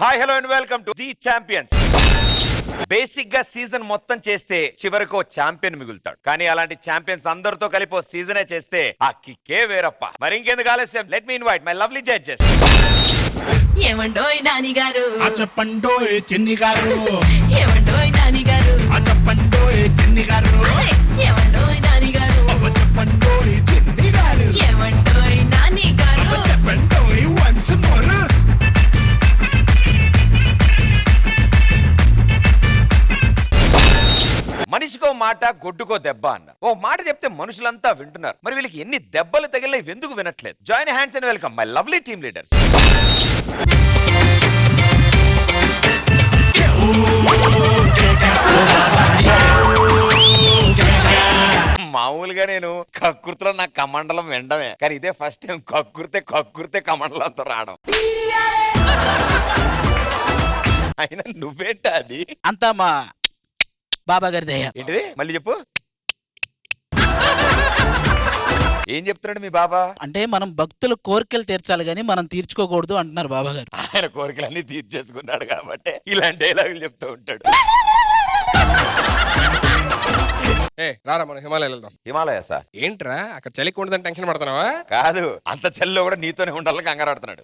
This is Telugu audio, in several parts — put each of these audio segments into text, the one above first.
Hi hello and welcome to the champions. Basic గా సీజన్ మొత్తం చేస్తే చివరికి ఛాంపియన్ మిగులుతాడు. కానీ అలాంటి ఛాంపియన్స్ అందరితో కలిపి సీజనే చేస్తే ఆ కిక్కే వేరప్ప. మరి ఇంకెందుకు ఆలస్యం, let me invite my lovely judges. ఏమండోయ్ నాని గారు, చెప్పండోయ్ చిన్ని గారు, ఏమండోయ్ నాని గారు, చెప్పండోయ్ చిన్ని గారు, ఏమండోయ్ నాని గారు, చెప్పండోయ్ చిన్ని గారు, ఏమండోయ్ నాని గారు, చెప్పండోయ్ వన్స్ మోర్. మనిషికో మాట గొడ్డుకో దెబ్బ అన్న. ఓ మాట చెప్తే మనుషులంతా వింటున్నారు. మరి వీళ్ళకి ఎన్ని దెబ్బలు తగిలే ఎందుకు వినట్లేదు? Join hands and welcome my lovely team leaders. మామూలుగా నేను కక్కుర్తిలో నా కమండలం వినడమే, కానీ ఇదే ఫస్ట్ టైం కక్కుర్తే కమండలంతో రావడం. అయినా నువ్వేంట అది? అంతా మా బాబా గారి దయ. ఏంటిది మళ్ళీ చెప్పు. ఏం చెప్తున్నాడు మీ బాబా? అంటే మనం భక్తుల కోరికలు తీర్చాలి గానీ మనం తీర్చుకోకూడదు అంటున్నారు బాబా గారు. ఆయన కోరికలన్నీ తీర్చేసుకున్నాడు కాబట్టి ఇలాంటి డైలాగులు చెప్తూ ఉంటాడు. రారా మనం హిమాలయాలు వెళ్దాం. హిమాలయసా? ఏంట్రా అక్కడ చలికి ఉండదని టెన్షన్ పడుతున్నావా? కాదు, అంత చలిలో కూడా నీతోనే ఉండాలని కంగారు పడుతున్నాడు.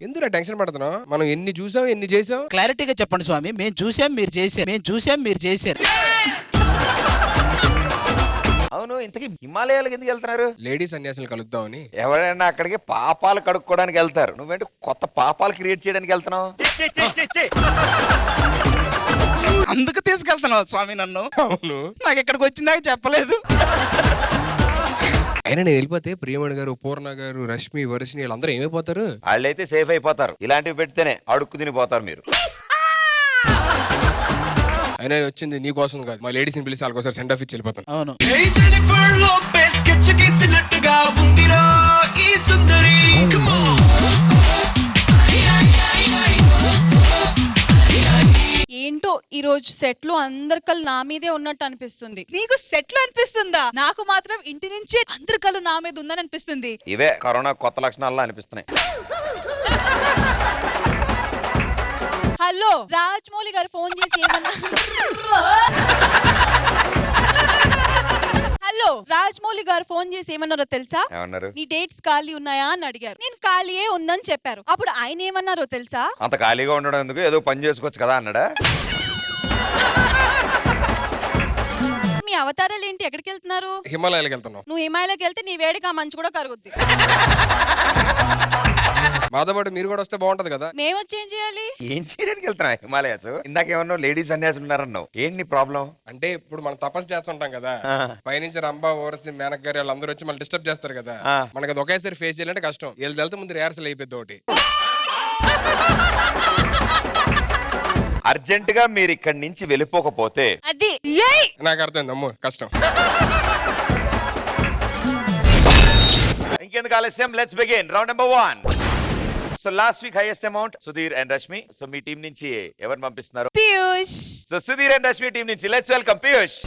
ఎందుకు టెన్షన్ పడుతున్నావు? మనం ఎన్ని చూసాం ఎన్ని చేసాం. క్లారిటీగా చెప్పండి స్వామి. మేము చూసాం మీరు చేశారు. అవును, ఇంతకీ హిమాలయాలకు ఎందుకు వెళ్తున్నారు? లేడీస్ సన్యాసులు కలుద్దామని. ఎవరైనా అక్కడికి పాపాలు కడుక్కోవడానికి వెళ్తారు, నువ్వేంటి కొత్త పాపాలు క్రియేట్ చేయడానికి వెళ్తున్నావు? అందుకు తీసుకెళ్తున్నావు స్వామి నన్ను. అవును, నాకు ఇక్కడికి వచ్చిందాక చెప్పలేదు. అయినా నేను వెళ్ళిపోతే ప్రియమణి గారు, పూర్ణ గారు, రష్మి, వర్షిని వీళ్ళందరూ ఏమైపోతారు? వాళ్ళైతే సేఫ్ అయిపోతారు. ఇలాంటివి పెడితేనే అడుక్కు తినిపోతారు మీరు. అయినా వచ్చింది నీ కోసం కాదు, మా లేడీస్ ని పిలిచి వాళ్ళకోసారి సెండ్ ఆఫ్ ఇచ్చి వెళ్ళిపోతాను. అవును. ఏంటో ఈ రోజు సెట్ లో అందరి కళ్ళు నా మీదే ఉన్నట్టు అనిపిస్తుంది. నీకు సెట్ లో అనిపిస్తుందా? నాకు మాత్రం ఇంటి నుంచే అందరి కళ్ళు నా మీద ఉందని అనిపిస్తుంది. ఇవే కరోనా కొత్త లక్షణాల్లో అనిపిస్తున్నాయి. హలో, రాజమౌళి గారు ఫోన్ చేసి ఏమన్నా హలో, రాజమౌళి గారు ఫోన్ చేసి ఏమన్నారో తెలుసా? ఏమన్నారు? నీ డేట్స్ ఖాళీ ఉన్నాయా అని అడిగారు. నేను ఖాళీయే ఉందని చెప్పారు. అప్పుడు ఆయన ఏమన్నారో తెలుసా? అంత ఖాళీగా ఉండడం ఎందుకు, ఏదో పని చేసుకోవచ్చు కదా అన్నాడా? మీ అవతారాలు ఏంటి? ఎక్కడికి వెళ్తున్నారు? హిమాలయాలకు వెళ్తున్నాం. నువ్వు హిమాలయకి వెళ్తే నీ వేడికి ఆ మంచు కూడా కరుగుద్ది. మాతో పాటు మీరు కూడా వస్తే బాగుంటది కదా. మేము వచ్చి ఏం చేయాలి? ఏం చేయడానికి వెళ్తున్నా హిమాలయాస్? ఇందాకేమన్నా లేడీస్ సన్యాసులు ఉన్నారన్నావు, ఏంటి ప్రాబ్లం? అంటే ఇప్పుడు మనం తపస్సు చేస్తుంటాం కదా, పైనుంచి రంభా, ఓరసి, మేనక్ గారు వాళ్ళందరూ వచ్చి మళ్ళీ డిస్టర్బ్ చేస్తారు కదా. మనకి అది ఒకేసారి ఫేస్ చేయాలంటే కష్టం. వీళ్ళు వెళ్తే ముందు రిహార్సల్ అయిపోద్ది ఒకటి. అర్జెంట్ గా మీరు ఇక్కడి నుంచి వెళ్ళిపోకపోతే అది నాకు అర్థమైంది. అమ్మో కష్టం. ఇంకెందుకు ఆలస్యం, let's begin round number 1. So last week highest amount Sudheer and Rashmi. So me team నుంచి ఎవరు పంపిస్తున్నారు? Piyush. So Sudheer and Rashmi team నుంచి లెట్స్ వెల్కమ్ పీయూష్.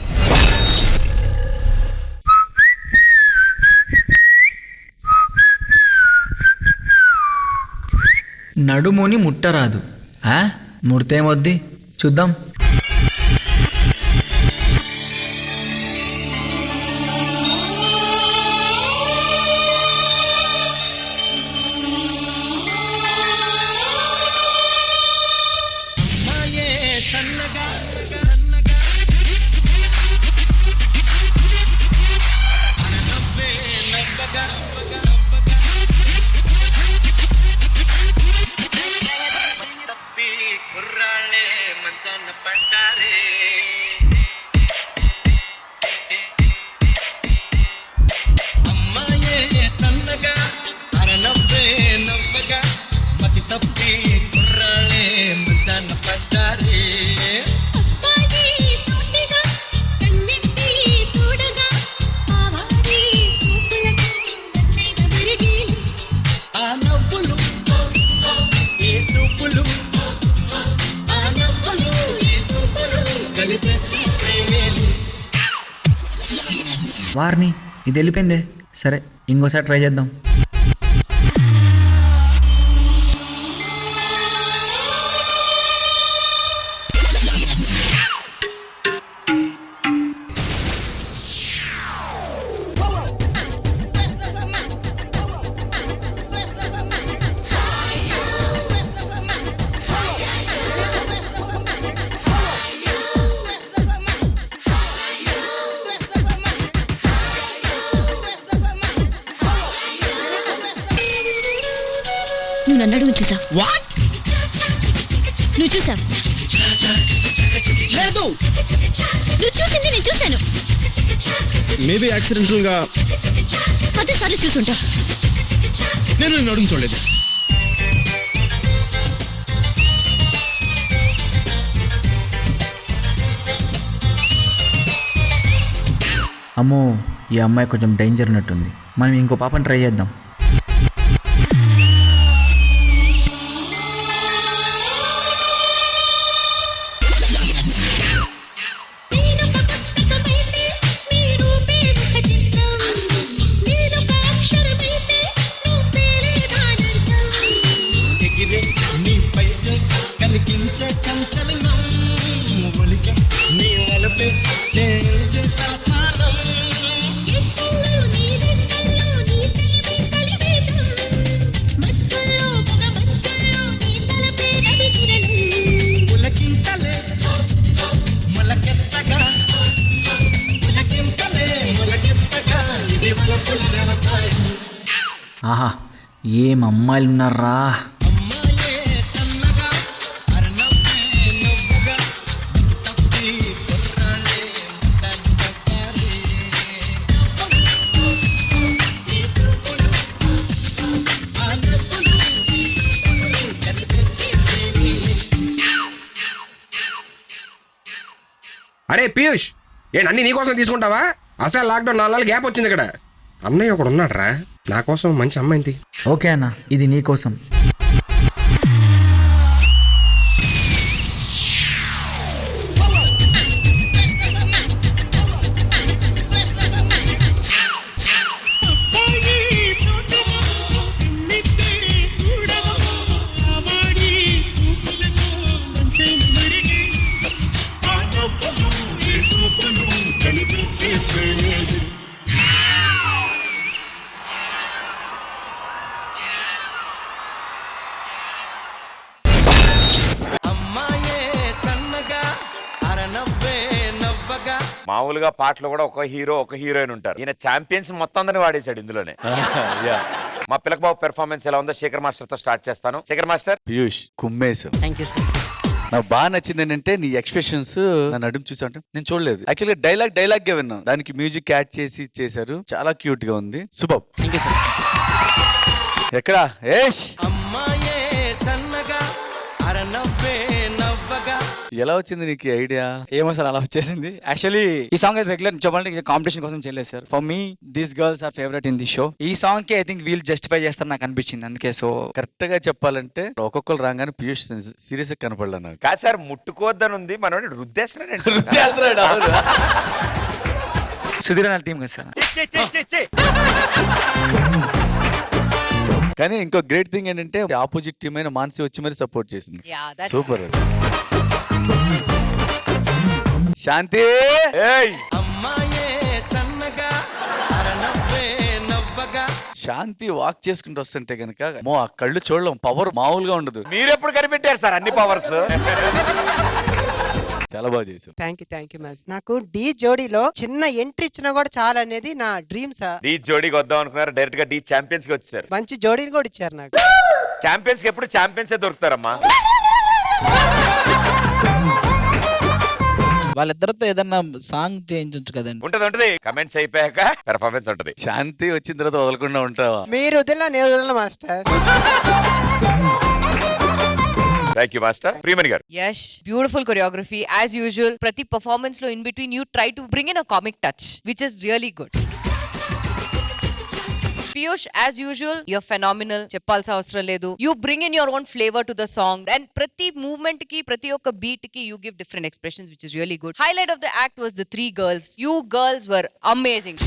నడుముని ముట్టరాదు. ముడితేమొద్ది చూద్దాం. వారిని ఇది వెళ్ళిపోయిందే. సరే ఇంకోసారి ట్రై చేద్దాం. నన్ను అడుగు చూసా. నువ్వు చూసావు? లేదు. నువ్వు చూసింది నేను చూశాను. మేబీ యాక్సిడెంటల్ గా 10 సార్లు చూసుంటా. నేను నిన్ను అడుగు చూడలేదు. అమ్మో, ఈ అమ్మాయి కొంచెం డేంజర్ ఉన్నట్టుంది. మనం ఇంకో పాపని ట్రై చేద్దాం. ఆహా, ఏం అమ్మాయిలు ఉన్నారా. అరే పీయూష్, ఏంటి అన్ని నీకోసం తీసుకుంటావా? అసలు లాక్డౌన్ 4 నెలలు గ్యాప్ వచ్చింది ఇక్కడ. అన్నయ్య ఒకడు ఉన్నాడు రా, నా కోసం మంచి అమ్మాయింది. ఓకే అన్న, ఇది నీకోసం. మామూలుగా పాటలు కూడా ఒక హీరో ఒక హీరోయిన్ ఉంటారు. ఈయన ఛాంపియన్స్ మొత్తం అందరిని వాడేశాడు ఇందులోనే. మా పిలక బాబు పెర్ఫార్మెన్స్ ఎలా ఉందో శేఖర్ మాస్టర్ తో స్టార్ట్ చేస్తాను. శేఖర్ మాస్టర్. పీయూష్ కుమ్మేశం. Thank you sir. నాకు బాగా నచ్చింది ఏంటంటే నీ ఎక్స్ప్రెషన్స్. నన్ను నడుము చూసా అంటే నేను చూడలేదు. యాక్చువల్గా డైలాగ్ గా విన్నాను, దానికి మ్యూజిక్ యాడ్ చేసి చేశారు. చాలా క్యూట్ గా ఉంది. సూపర్. Thank you sir. ఎక్కడా ఏష్ ఎలా వచ్చింది నీకు ఐడియా? ఏమో సార్, అలా వచ్చేసింది. యాక్చువల్లీ ఈ సాంగ్ రెగ్యులర్ చెప్పాలంటే కాంపిటీషన్ కోసం చేయలేదు sir. For me these girls are favourite in the show. ఈ సాంగ్ కి ఐ థింక్ వీల్ జస్టిఫై చేస్తారు నాకు అనిపించింది. అందుకే సో కరెక్ట్ గా చెప్పాలంటే ఒక్కొక్కరు రాగానే పీయూష్ సీరియస్ గా కనపడలే నాకు. కాదు సార్, ముట్టుకోవద్దని ఉంది, మనోడు రుద్దేస్తున్నాడు. సుధీర్ అన్న టీం కదా సార్. కానీ ఇంకో గ్రేట్ థింగ్ ఏంటంటే ఆపోజిట్ టీం అయిన మాన్సి వచ్చి మరి సపోర్ట్ చేసింది. సూపర్. శాంతి శాంతి వాక్ చేసుకుంటూ వస్తుంటే కనుక ఆ కళ్ళు చూడడం పవర్ మామూలుగా ఉండదు. మీరెప్పుడు కనిపెట్టారు సార్ అన్ని పవర్స్? చాలా బాగా చేసావు. Thank you ma'am. నాకు డి జోడీలో చిన్న ఎంట్రీ ఇచ్చినా కూడా చాలా అనేది నా డ్రీమ్ సార్. డి జోడీకి వద్దాం అనుకున్నారు, డైరెక్ట్ గా డి ఛాంపియన్స్ కి వచ్చారు. మంచి జోడీని కూడా ఇచ్చారు నాకు. ఛాంపియన్స్ కి ఎప్పుడు ఛాంపియన్స్ దొరుకుతారమ్మా. వాళ్ళిద్దరితో ఏదన్నా సాంగ్ చేయించవచ్చు కదండి. ఉంటది. కమెంట్స్ అయిపోయాక పెర్ఫార్మెన్స్ ఉంటది. శాంతి వచ్చిన తర్వాత వదలకుండా ఉంటావా? మీరు వదిలా నేను వదిలా master. Thank you master. Priyamani garu. Yash, beautiful choreography as usual. ప్రతి పర్ఫార్మెన్స్ లో in between you try to bring in a comic touch which is really good. Piyush, as usual, you're phenomenal. చెప్పాల్సిన అవసరం లేదు. You bring in your own flavor to the song, and ప్రతి movement ki, ప్రతి ఒక్క beat ki, you give different expressions, which is really good. Highlight of the act was the 3 girls. You girls were amazing.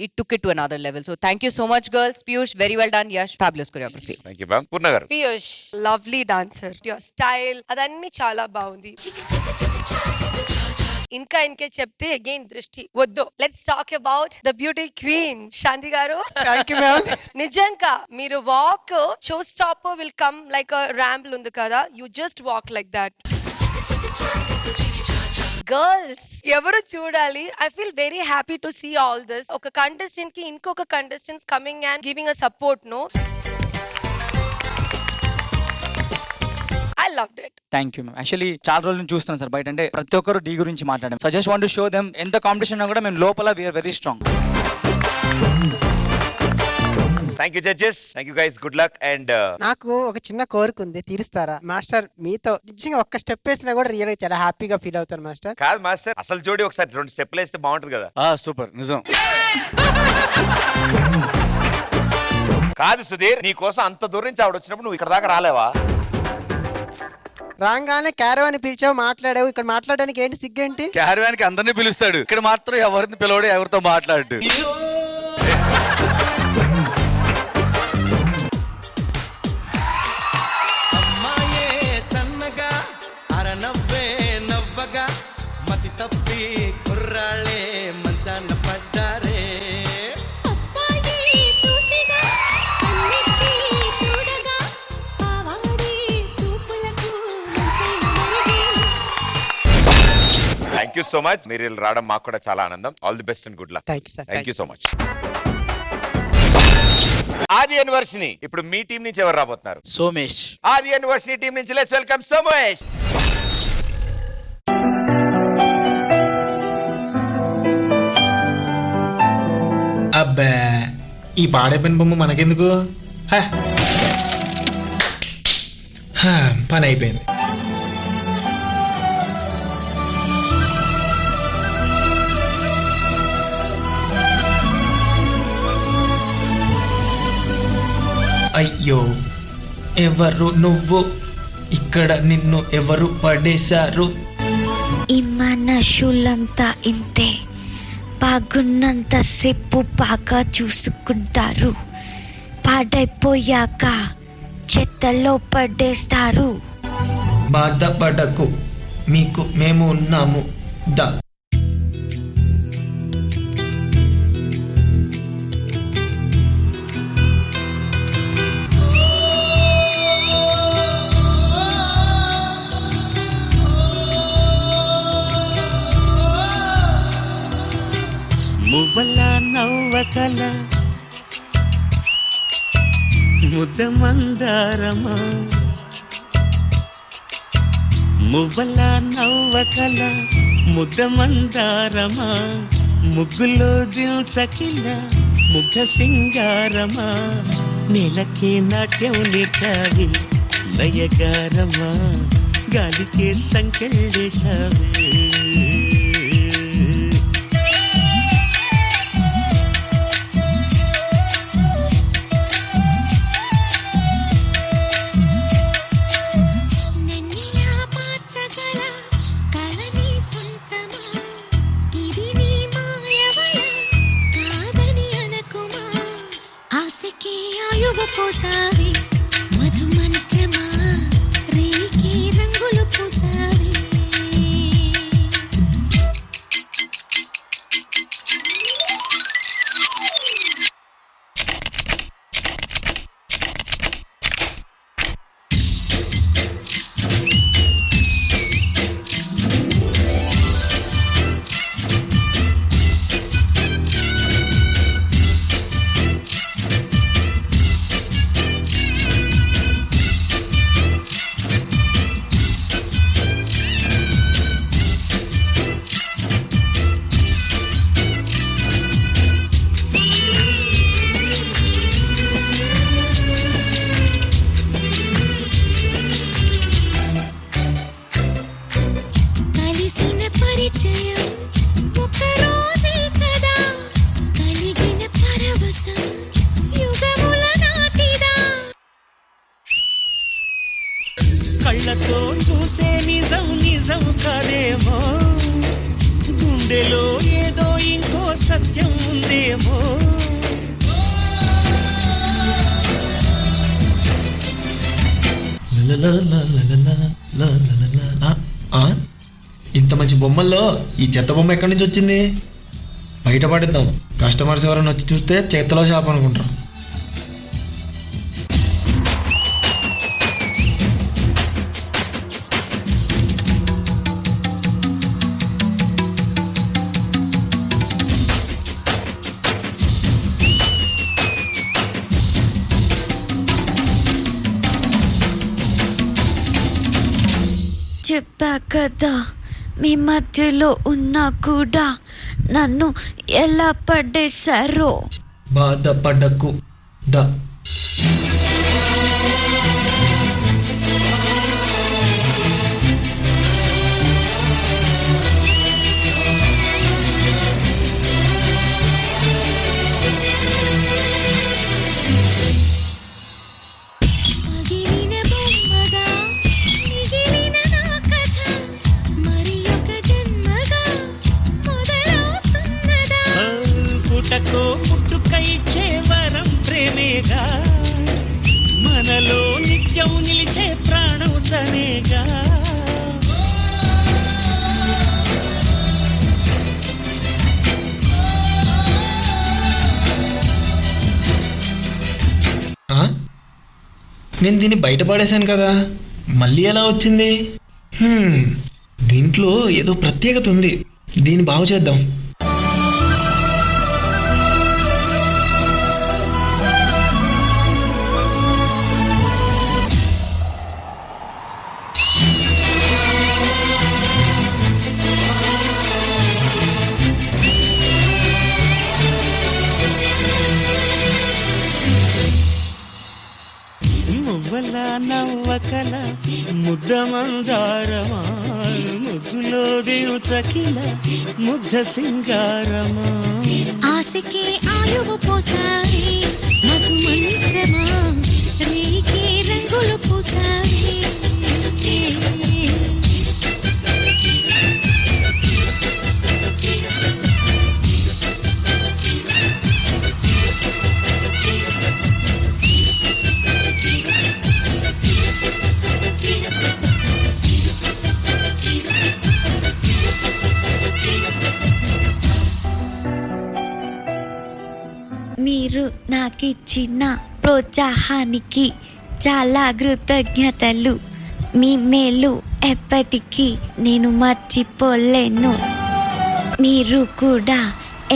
It took it to another level. So thank you so much, girls. Piyush, very well done. Yash, fabulous choreography. Thank you, ma'am. Purna garu. Piyush, lovely dancer. Your style, అదన్నీ చాలా బాగుంది. ఇంకా ఇంకే చెప్తే అగైన్ దృష్టి వద్దు. Let's talk about the beauty queen Shanti garu. నిజంగా మీరు walk show stop will come like a ర్యాంపుల్ ఉంది కదా, you just walk like that. Girls ఎవరు చూడాలి. I feel very happy to see all this. ఒక కంటెస్టెంట్ కి ఇంకొక contestants coming and giving a support. No loved it. Thank you ma'am. Actually చాలా రోజుల నుంచి చూస్తున్నాం సార్ బయట, అంటే ప్రతి ఒక్కరు డీ గురించి మాట్లాడాం. So just want to show them ఎంత కాంపిటీషన్ ఉన్నా కూడా మేము లోపల we're very strong. Thank you judges, thank you guys, good luck. And నాకు ఒక చిన్న కోరిక ఉంది, తీరుస్తారా మాస్టర్? మీతో నిజంగా ఒక్క స్టెప్ వేసినా కూడా రియల్ గా చాలా హ్యాపీగా ఫీల్ అవుతాను మాస్టర్. కాదు మాస్టర్, అసలు జోడి ఒకసారి 2 స్టెప్లు వేస్తే బాగుంటుంది కదా. సూపర్, నిజం. కాదు సుధీర్, నీ కోసం అంత దూరం నుంచి ఆవిడ వచ్చినప్పుడు నువ్వు ఇక్కడ దాకా రాలేవా? రాగానే క్యారవ్ అని పిలిచావు, మాట్లాడావు. ఇక్కడ మాట్లాడడానికి ఏంటి సిగ్గేంటి? క్యారవాన్ కి అందరినీ పిలుస్తాడు, ఇక్కడ మాత్రం ఎవరిని పిలవడు, ఎవరితో మాట్లాడు. Thank you so much. మీరు ఇలా రావడం మాకు కూడా చాలా ఆనందం. All the best and good luck. Thank you sir. Thank you so much. ఆది యూనివర్సిటీ ఇప్పుడు మీ టీం నుంచి ఎవరు రాబోతున్నారు? సోమేష్. ఆది యూనివర్సిటీ టీం నుంచి లెట్స్ వెల్కమ్ సోమేష్. అబ్బా, ఈ పాడైపోయిన బొమ్మ మనకెందుకు? పని అయిపోయింది. అయ్యో, ఎవరు నువ్వు? ఇక్కడ నిన్ను ఎవరు పడేశారు? ఈ మనుషులంతా ఇంతే, బాగున్నంత సేపు బాగా చూసుకుంటారు, పాడైపోయాక చెత్తలో పడేస్తారు. బాధపడకు, మీకు మేము ఉన్నాము. దా మువ్వల నవ్వకల ముద్ద మందారమా, మువ్వల నవ్వకల ముద్ద మందారమా, ముగ్గులో దిల్చకిల ముగ్ధ సింగారమా, నెలకే నాట్యం నేర్తావి నయగారమా, గాలికే సంకెళ్ళేశావే. పోసావి మధు మంత్రమా, రేకి రంగులు పూసావి. కళ్ళతో చూసే నిజం నిజం కాదేమో, గుండెలో ఏదో ఇంకో సత్యం ఉందేమో. ఇంత మంచి బొమ్మల్లో ఈ చెత్త బొమ్మ ఎక్కడి నుంచి వచ్చింది? బయటపడిద్దాం, కస్టమర్స్ ఎవరైనా వచ్చి చూస్తే చేతిలో షాప్ అనుకుంటారు. చెప్పా కదా మీ మధ్యలో ఉన్నా కూడా నన్ను ఎలా పడేశారో. బాధపడకు దా. పగిలిన బొమ్మగా మిగిలిన నా కథ మరి ఒక జన్మగా మొదలవుతున్నదా. పుటకో పుట్టుక ఇచ్చే వరం ప్రేమేగా, మనలో నిత్యం నిలిచే ప్రాణం తనేగా. ఆ? నేను దీన్ని బయటపడేశాను కదా, మళ్ళీ ఎలా వచ్చింది? దీంట్లో ఏదో ప్రత్యేకత ఉంది, దీన్ని బాగు చేద్దాం. మువ్వల నవ్వకల ముద్ద మందారమా, ముగ్గులో దించకిల ముగ్ధ సింగారమా. ఆశకే ఆయువు పోసావి మధు మంత్రమా, రేకే రంగులు పూసావి. మీరు నాకిచ్చిన ప్రోత్సాహానికి చాలా కృతజ్ఞతలు. మీ మేలు ఎప్పటికీ నేను మర్చిపోలేను. మీరు కూడా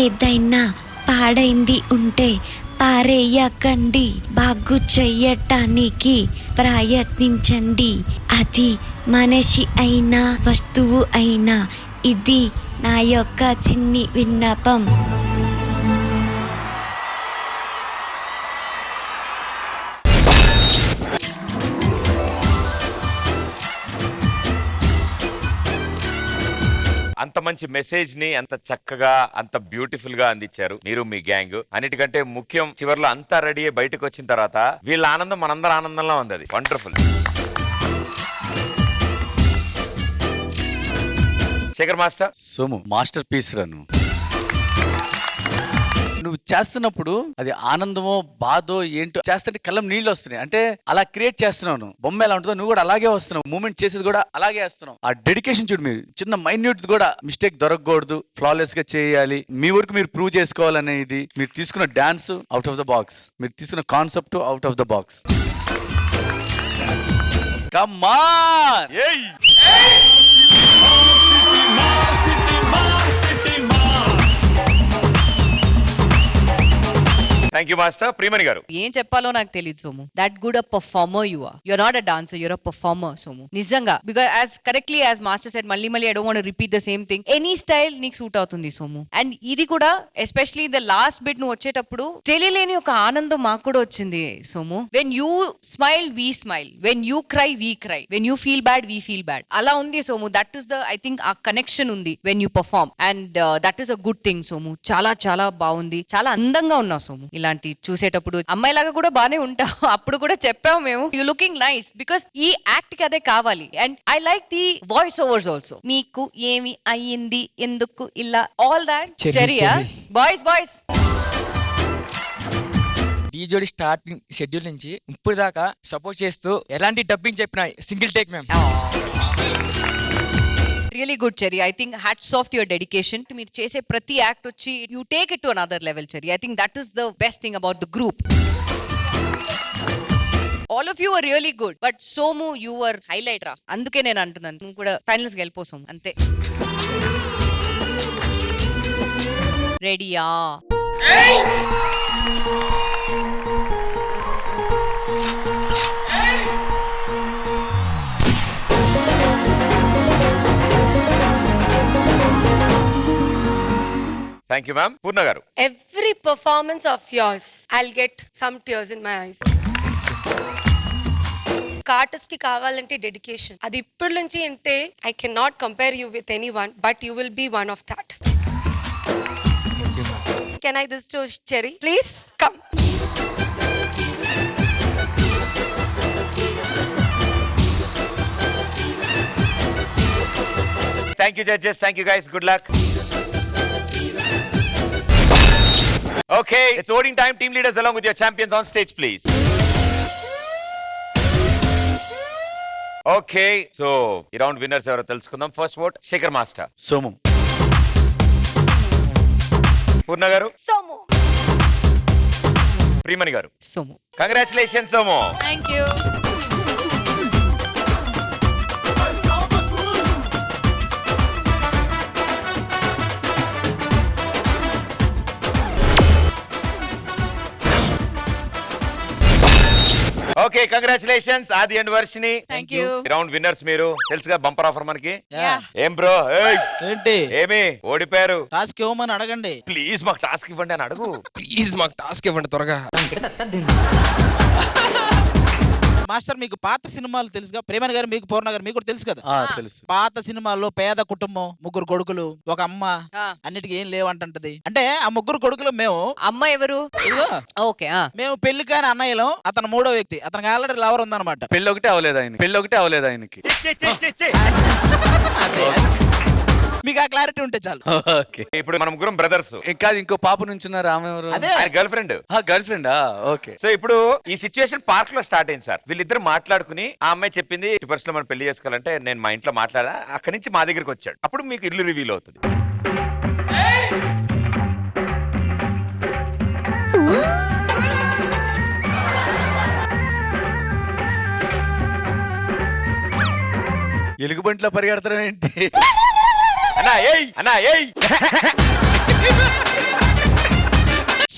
ఏదైనా పాడైంది ఉంటే పారేయకండి, బాగు చెయ్యటానికి ప్రయత్నించండి. అది మనిషి అయినా వస్తువు అయినా. ఇది నా యొక్క చిన్ని విన్నపం. అంత మంచి మెసేజ్ ని అంత చక్కగా అంత బ్యూటిఫుల్ గా అందించారు మీరు మీ గ్యాంగ్. అన్నిటికంటే ముఖ్యం చివర్లో అంతా రెడీ అయ్యి బయటకు వచ్చిన తర్వాత వీళ్ళ ఆనందం మనందరి ఆనందంలో ఉంది. అది wonderful. Shekhar master, Somu master piece రను. నువ్వు చేస్తున్నప్పుడు అది ఆనందమో బాధో ఏంటో చేస్తుంటే కళ్ళం నీళ్ళు వస్తున్నాయి. అంటే అలా క్రియేట్ చేస్తున్నావు. బొమ్మ ఎలా ఉంటుందో నువ్వు కూడా అలాగే వస్తున్నావు. మూమెంట్ చేసేది కూడా అలాగే వేస్తున్నావు. ఆ డెడికేషన్ చూడు. మీరు చిన్న మైన్యూట్ కూడా మిస్టేక్ దొరకకూడదు, ఫ్లాలెస్ గా చేయాలి, మీ వరకు మీరు ప్రూవ్ చేసుకోవాలనేది. మీరు తీసుకున్న dance out of the box, మీరు తీసుకున్న concept out of the box. Come on. Thank you master. Priyamani garu, ఏం చెప్పాలో నాకు తెలియదు Somu. That good a performer you are. You are not a dancer, you are a performer Somu. నిజంగా. Because as correctly as master said, మళ్ళీ I don't want to repeat the same thing. Any style నీకు సూట్ అవుతుంది సోము. అండ్ ఇది కూడా ఎస్పెషలీ ద లాస్ట్ బిట్ నువ్వు వచ్చేటప్పుడు తెలియలేని ఒక ఆనందం మాకు కూడా వచ్చింది Somu. When you smile we smile, when you cry we cry, when you feel bad we feel bad. అలా ఉంది Somu. That is the I think ఆ కనెక్షన్ ఉంది when you perform. And that is a good thing Somu. చాలా చాలా బాగుంది. చాలా అందంగా ఉన్నావు సోము. ఇలాంటి చూసేటప్పుడు అమ్మాయిలాగా కూడా బానే ఉంటావు. అప్పుడు కూడా చెప్పాము మేము, యూ లుకింగ్ నైస్. బికాస్ ఈ యాక్ట్ కి అదే కావాలి. And I like the voice overs also. మీకు ఏమి అయ్యింది, ఎందుకు ఇలా, ఆల్ దాట్. చెరియా బాయ్స్ బాయ్స్. ఈ జోడి స్టార్టింగ్ షెడ్యూల్ నుంచి ఇప్పుడు దాకా సపోర్ట్ చేస్తూ ఎలాంటి డబ్బింగ్ చెప్పినా single take ma'am. Really good Cherry. I think hats off to your dedication. మీరు చేసే ప్రతి యాక్ట్ వచ్చి you take it to another level Cherry. I think that is the best thing about the group. All of you are really good. But Somu you are highlight రా. అందుకే నేను అంటున్నాను, నువ్వు కూడా ఫైనల్స్ కి వెళ్ళిపో సోము. అంతే. రెడీయా? Thank you ma'am. పూర్ణ గారు. Every performance of yours, I'll get some tears in my eyes. Artist కావాలంటే డెడికేషన్, అది ఇప్పటి నుంచి అంటే I can not compare you with any one, but you will be one of that. Can I this to Cherry please come. Thank you judges, thank you guys, good luck. Okay, it's voting time. Team leaders along with your champions on stage, please. Okay, so ఈ రౌండ్ విన్నర్స్ ఎవరో తెలుసుకుందాం. First vote Shekhar master. Somu. Purna garu. Somu. Priyamani garu. Somu. Congratulations Somu. Thank you. Okay, congratulations Aadi and Varshini. Thank you. Round winners మీరు తెలుసుగా, బంపర్ ఆఫర్ మనకి. Yeah. ఏం బ్రో? ఏంటి ఏమి ఓడిపోయారు? టాస్క్ ఇవ్వమని అడగండి. ప్లీజ్ మాకు టాస్క్ ఇవ్వండి అని అడుగు. ప్లీజ్ మాకు టాస్క్ ఇవ్వండి త్వరగా. మాస్టర్ మీకు పాత సినిమాలు తెలుసుగా? ప్రేమన్ గారు మీకు, పూర్ణ గారు మీకు కూడా తెలుసు కదా? తెలుసు. పాత సినిమాల్లో పేద కుటుంబం, ముగ్గురు కొడుకులు, ఒక అమ్మ, అన్నిటికీ ఏం లేవంటది. అంటే ఆ ముగ్గురు కొడుకులు మేము. అమ్మ ఎవరు? ఇదిగో ఓకే. మేము పెళ్లి కాని అన్నయ్యలో అతను మూడో వ్యక్తి. అతనికి ఆల్రెడీ లవర్ ఉందన్నమాట. పెళ్ళి ఒకటే అవ్వలేదు ఆయనకి. మీకు ఆ క్లారిటీ ఉంటే చాలు. ఓకే, ఇప్పుడు మన ముగ్గురం బ్రదర్స్. ఇంకా ఇంకో పాప నుంచున్నారు, ఆమె ఎవరు? అదే ఆయన girl friend. Girl friend. Okay. So ఇప్పుడు ఈ సిచ్యువేషన్ పార్క్ లో స్టార్ట్ అయింది సార్. వీళ్ళిద్దరు మాట్లాడుకుని ఆ అమ్మాయి చెప్పింది లో మనం పెళ్లి చేసుకోవాలంటే నేను మా ఇంట్లో మాట్లాడా. అక్కడి నుంచి మా దగ్గరికి వచ్చాడు. అప్పుడు మీకు ఇల్లు రివీల్ అవుతుంది. ఎలుగుబంట్లో పరిగెడతాం ఏంటి? అన్నా ఏయ్, అన్నా ఏయ్.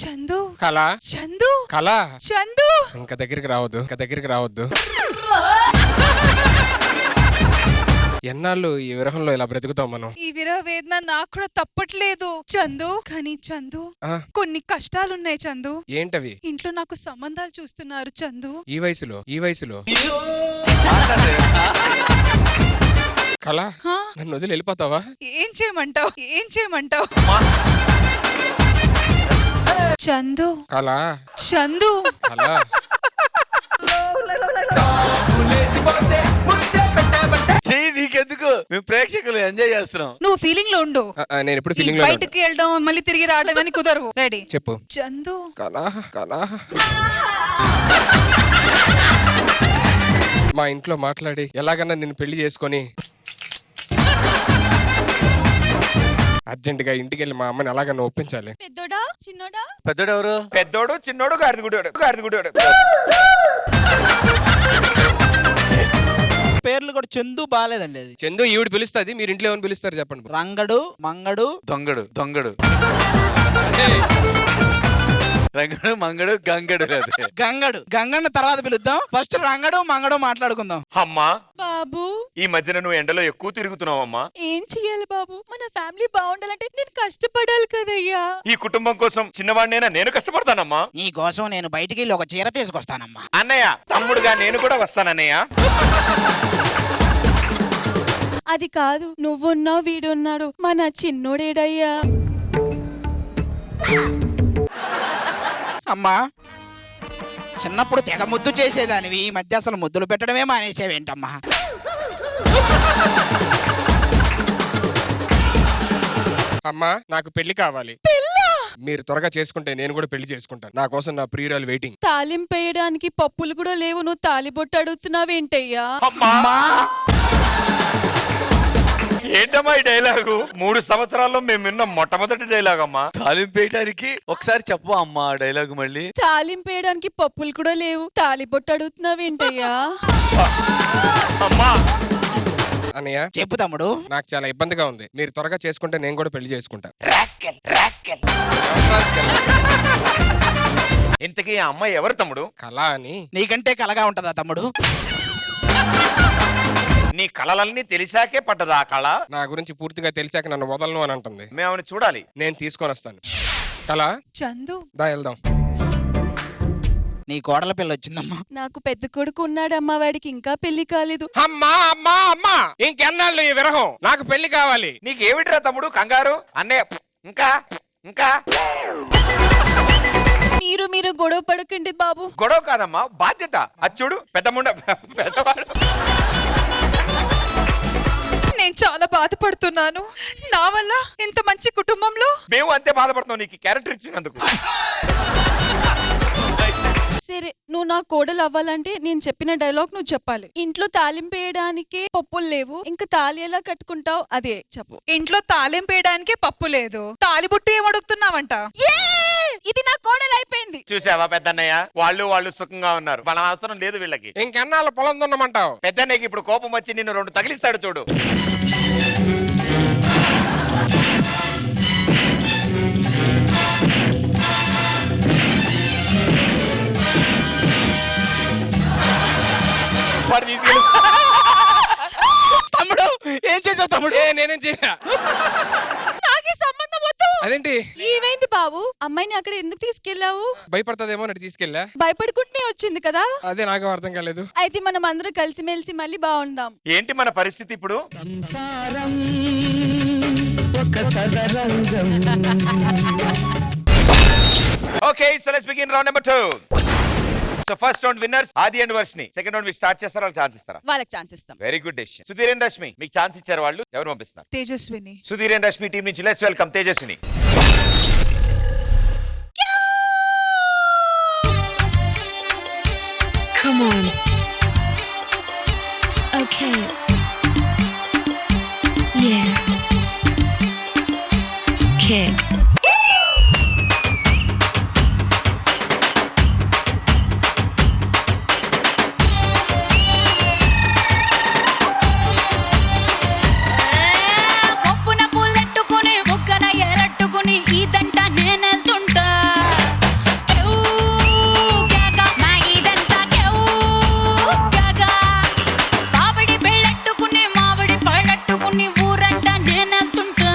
చందు. కళ. చందు. కళ. చందు. ఇంకా దగ్గరికి రావద్దు. ఎన్నాళ్ళు ఈ విరహంలో ఇలా బ్రతుకుతాం మనం? ఈ విరహ వేదన నాకు కూడా తప్పట్లేదు చందు. కానీ చందు, కొన్ని కష్టాలున్నాయి చందు. ఏంటవి? ఇంట్లో నాకు సంబంధాలు చూస్తున్నారు చందు. ఈ వయసులో కళ, నన్ను వదిలి వెళ్ళిపోతావా? ఏం చేయమంటావు? చందు. కళ. చందు. కళ. నీకెందుకు? మేము ప్రేక్షకులు ఎంజాయ్ చేస్తున్నాం. నువ్వు ఫీలింగ్ లో ఉండు. నేను ఎప్పుడు ఫీలింగ్ లో బయటకి వెళ్ళడం మళ్ళీ తిరిగి రావడం అని కుదరవు. రెడీ? చెప్పు. చందు. కళ. మా ఇంట్లో మాట్లాడి ఎలాగన్నా నేను పెళ్లి చేసుకొని అర్జెంట్ గా ఇంటికి వెళ్ళి మా అమ్మని ఎలాగన్నా ఒప్పించాలి. పెద్దోడా చిన్నోడా? పెద్దోడు ఎవరు? పెద్దోడు, చిన్నోడు, గాడిదగుడ్డోడు. పేర్లు కూడా చందు బాగాలేదండి. అది చందు ఈవిడ పిలుస్తుంది, మీరు ఇంట్లో ఏమని పిలుస్తారు చెప్పండి. రంగడు, మంగడు, దొంగడు. రంగడు, మంగడు, గంగడు. గంగన్న తర్వాత పిలుద్దాం. ఫస్ట్ రంగడు, మంగడు మాట్లాడుకుందాం. అమ్మా బాబు, ఈ మధ్యన నువ్వు ఎండలో ఎక్కువ తిరుగుతున్నావు అమ్మా. ఏం చెయ్యాలి బాబు? మన ఫ్యామిలీ బాగుండాలంటే నేను కష్టపడాలి కదయ్యా. ఈ కుటుంబం కోసం చిన్నవాడినైనా నేను కష్టపడతానమ్మా. నీ కోసం నేను బయటికి వెళ్ళి ఒక చీర తీసుకొస్తానమ్మా. అన్నయ్య, తమ్ముడుగా నేను కూడా వస్తానన్నయ్య. అది కాదు, నువ్వున్నావు, వీడున్నాడు, మన చిన్నోడేడయ్యా. అమ్మా, చిన్నప్పుడు తెగ ముద్దు చేసేదానివి, ఈ మధ్య అసలు ముద్దులు పెట్టడమే మానేసేవేంటమ్మా? అమ్మా, నాకు పెళ్లి కావాలి. మీరు త్వరగా చేసుకుంటే నేను కూడా పెళ్లి చేసుకుంటాను. నా కోసం నా ప్రియురాలు వెయిటింగ్. తాలింపేయడానికి పప్పులు కూడా లేవు, నువ్వు తాలిబొట్టు అడుగుతున్నావేంటయ్యా? ఏంటమ్మా ఈ డైలాగు? 3 సంవత్సరాల్లో మేము విన్న మొట్టమొదటి డైలాగ్ అమ్మా. తాలింపేయడానికి ఒకసారి చెప్పు అమ్మా ఆ డైలాగ్ మళ్ళీ. తాలింపేయడానికి పప్పులు కూడా లేవు, తాలిబొట్టు అడుగుతున్నావేంటయ్యా? అమ్మా అన్నయ్య, చెప్పు తమ్ముడు. నాకు చాలా ఇబ్బందిగా ఉంది. మీరు త్వరగా చేసుకుంటే నేను కూడా పెళ్లి చేసుకుంటా. ఇంతకీ ఆ అమ్మాయి ఎవరు తమ్ముడు? కళ అని. నీకంటే కలగా ఉంటదా తమ్ముడు? నీ కళలన్నీ తెలిసాకే పడ్డదా ఆ కళ? నా గురించి పూర్తిగా తెలిసాక నన్ను వదలను అని అంటుంది. మేము ఆమెను చూడాలి. నేను తీసుకొని వస్తాను. కళ చందు దా వెళ్దాం. నీ కోడల పిల్ల వచ్చిందమ్మా. నాకు పెద్ద కొడుకు ఉన్నాడమ్మా, వాడికి ఇంకా పెళ్లి కాలేదు. అమ్మా అమ్మా అమ్మా, ఇంకెన్నాళ్ళు ఈ విరహం? నాకు పెళ్లి కావాలి. నీకేమిటిరా తమ్ముడు కంగారు? అన్నయ్య ఇంకా ఇంకా మీరు గొడవ పడకండి బాబు. గొడవ కాదమ్మా, బాధ్యత. అచ్చుడు పెద్దవాడు. నేను చాలా బాధపడుతున్నాను. నా వల్ల ఇంత మంచి కుటుంబంలో. మేము అంతే బాధపడుతున్నాం నీకు క్యారెక్టర్ ఇచ్చినందుకు. సరే, నువ్వు నా కోడలు అవ్వాలంటే నేను చెప్పిన డైలాగ్ నువ్వు చెప్పాలి. ఇంట్లో తాలింపు వేయడానికి పప్పులు లేవు, ఇంకా తాళి ఎలా కట్టుకుంటావు అదే చెప్పు. ఇంట్లో తాలింపు వేయడానికి పప్పు లేదు, తాలిబుట్టు ఏం అడుగుతున్నావంట? ఇది నా కోడలు అయిపోయింది. చూసావా పెద్దన్నయ్య, వాళ్ళు సుఖంగా ఉన్నారు. మన అవసరం లేదు వీళ్ళకి. ఇంకెన్నాళ్ళు పొలం దున్నమంటావు? పెద్దన్నయ్యకి ఇప్పుడు కోపం వచ్చి నిన్ను 2 తగిలిస్తాడు చూడు. తమ్ముడు ఏం చేసావు తమ్ముడు? నేనేం చేయా. నాకే సంబంధం వద్దు. అదేంటి? ఏమైంది బాబు? అమ్మాయిని అక్కడ ఎందుకు తీసుకెళ్లావు? భయపడుతుందేమో అని తీసుకెళ్ళా. భయపడుకుంటూనే వచ్చింది కదా. అదే నాకు అర్థం కాలేదు. అయితే మనం అందరం కలిసిమెలిసి మళ్ళీ బాగుందాం. ఏంటి మన పరిస్థితి ఇప్పుడు? Okay, so let's begin round number 2. So first round winners ఆది అండ్ వర్షిని. సెకండ్ రౌండ్ మీకు స్టార్ట్ చేస్తారా, వాళ్ళకి ఛాన్స్ ఇస్తారా? వాళ్ళకి ఛాన్స్ ఇస్తాం. Very good decision. Sudheer and Rashmi మీకు ఛాన్స్ ఇచ్చారు, వాళ్ళు ఎవరు పంపిస్తున్నారు? తేజస్విని. సుధీర్ అండ్ రష్మి టీం నుంచి let's welcome Tejaswini. Come on. Okay. Yeah. Okay. కొప్పున పుల్లెట్టుకుని బుగ్గన ఎరట్టుకుని ఇదంట నేనెళ్తుంటా. మామిడి పెళ్ళట్టుకుని మామిడి పళ్ళట్టుకుని ఊరంట నేనెళ్తుంటా.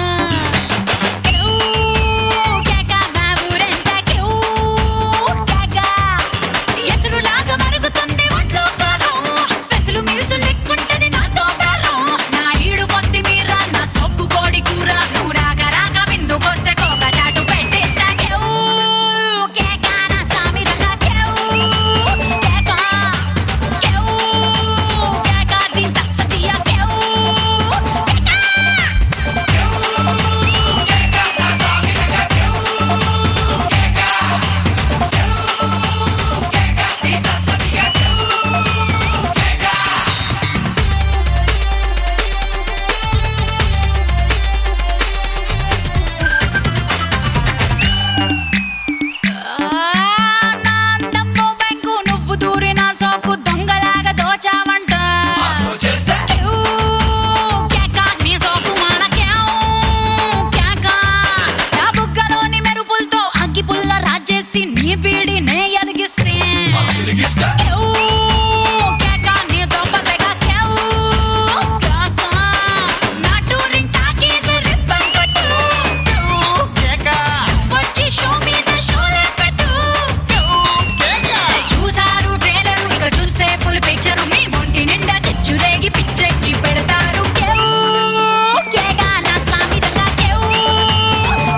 ఎసురులాగా మరుగుతుంది ఒంట్లో కాలం, స్పెషల్ మీల్స్ లెక్కుంటది నాతో కాలం. నా ఈడు కొద్ది మీర నా సొక్కు కోడి కూర, నువ్వు రాగా రాగా బిందుకొస్తే కోక చాటు పెట్టేస్తా. కేక నా సామి రకా కేక కేక దీని తస్సదియా నాన్నమ్మో బెంకు నువ్వు దూరిన సోకు దొంగలాగా దోచావంట. కేక నీ సోకు కేక నా బుగ్గలోని మెరుపులతో అగ్గి పుల్ల రాజేసి నీ బీడి నే ఎలిగిస్తే. కేక నీ దొంగ కేక నా టూరింగ్ టాకీస్ రిబ్బన్ కట్టు. వచ్చి షో మీద షోలే పెట్టు. చూసారు ట్రైలర్, ఇక చూస్తే ఫుల్ పిక్చర్. మీ ఒంటి నిండా తెచ్చురేగి పిచ్చెక్కి పెడతారు. కేక నా సామి రంగా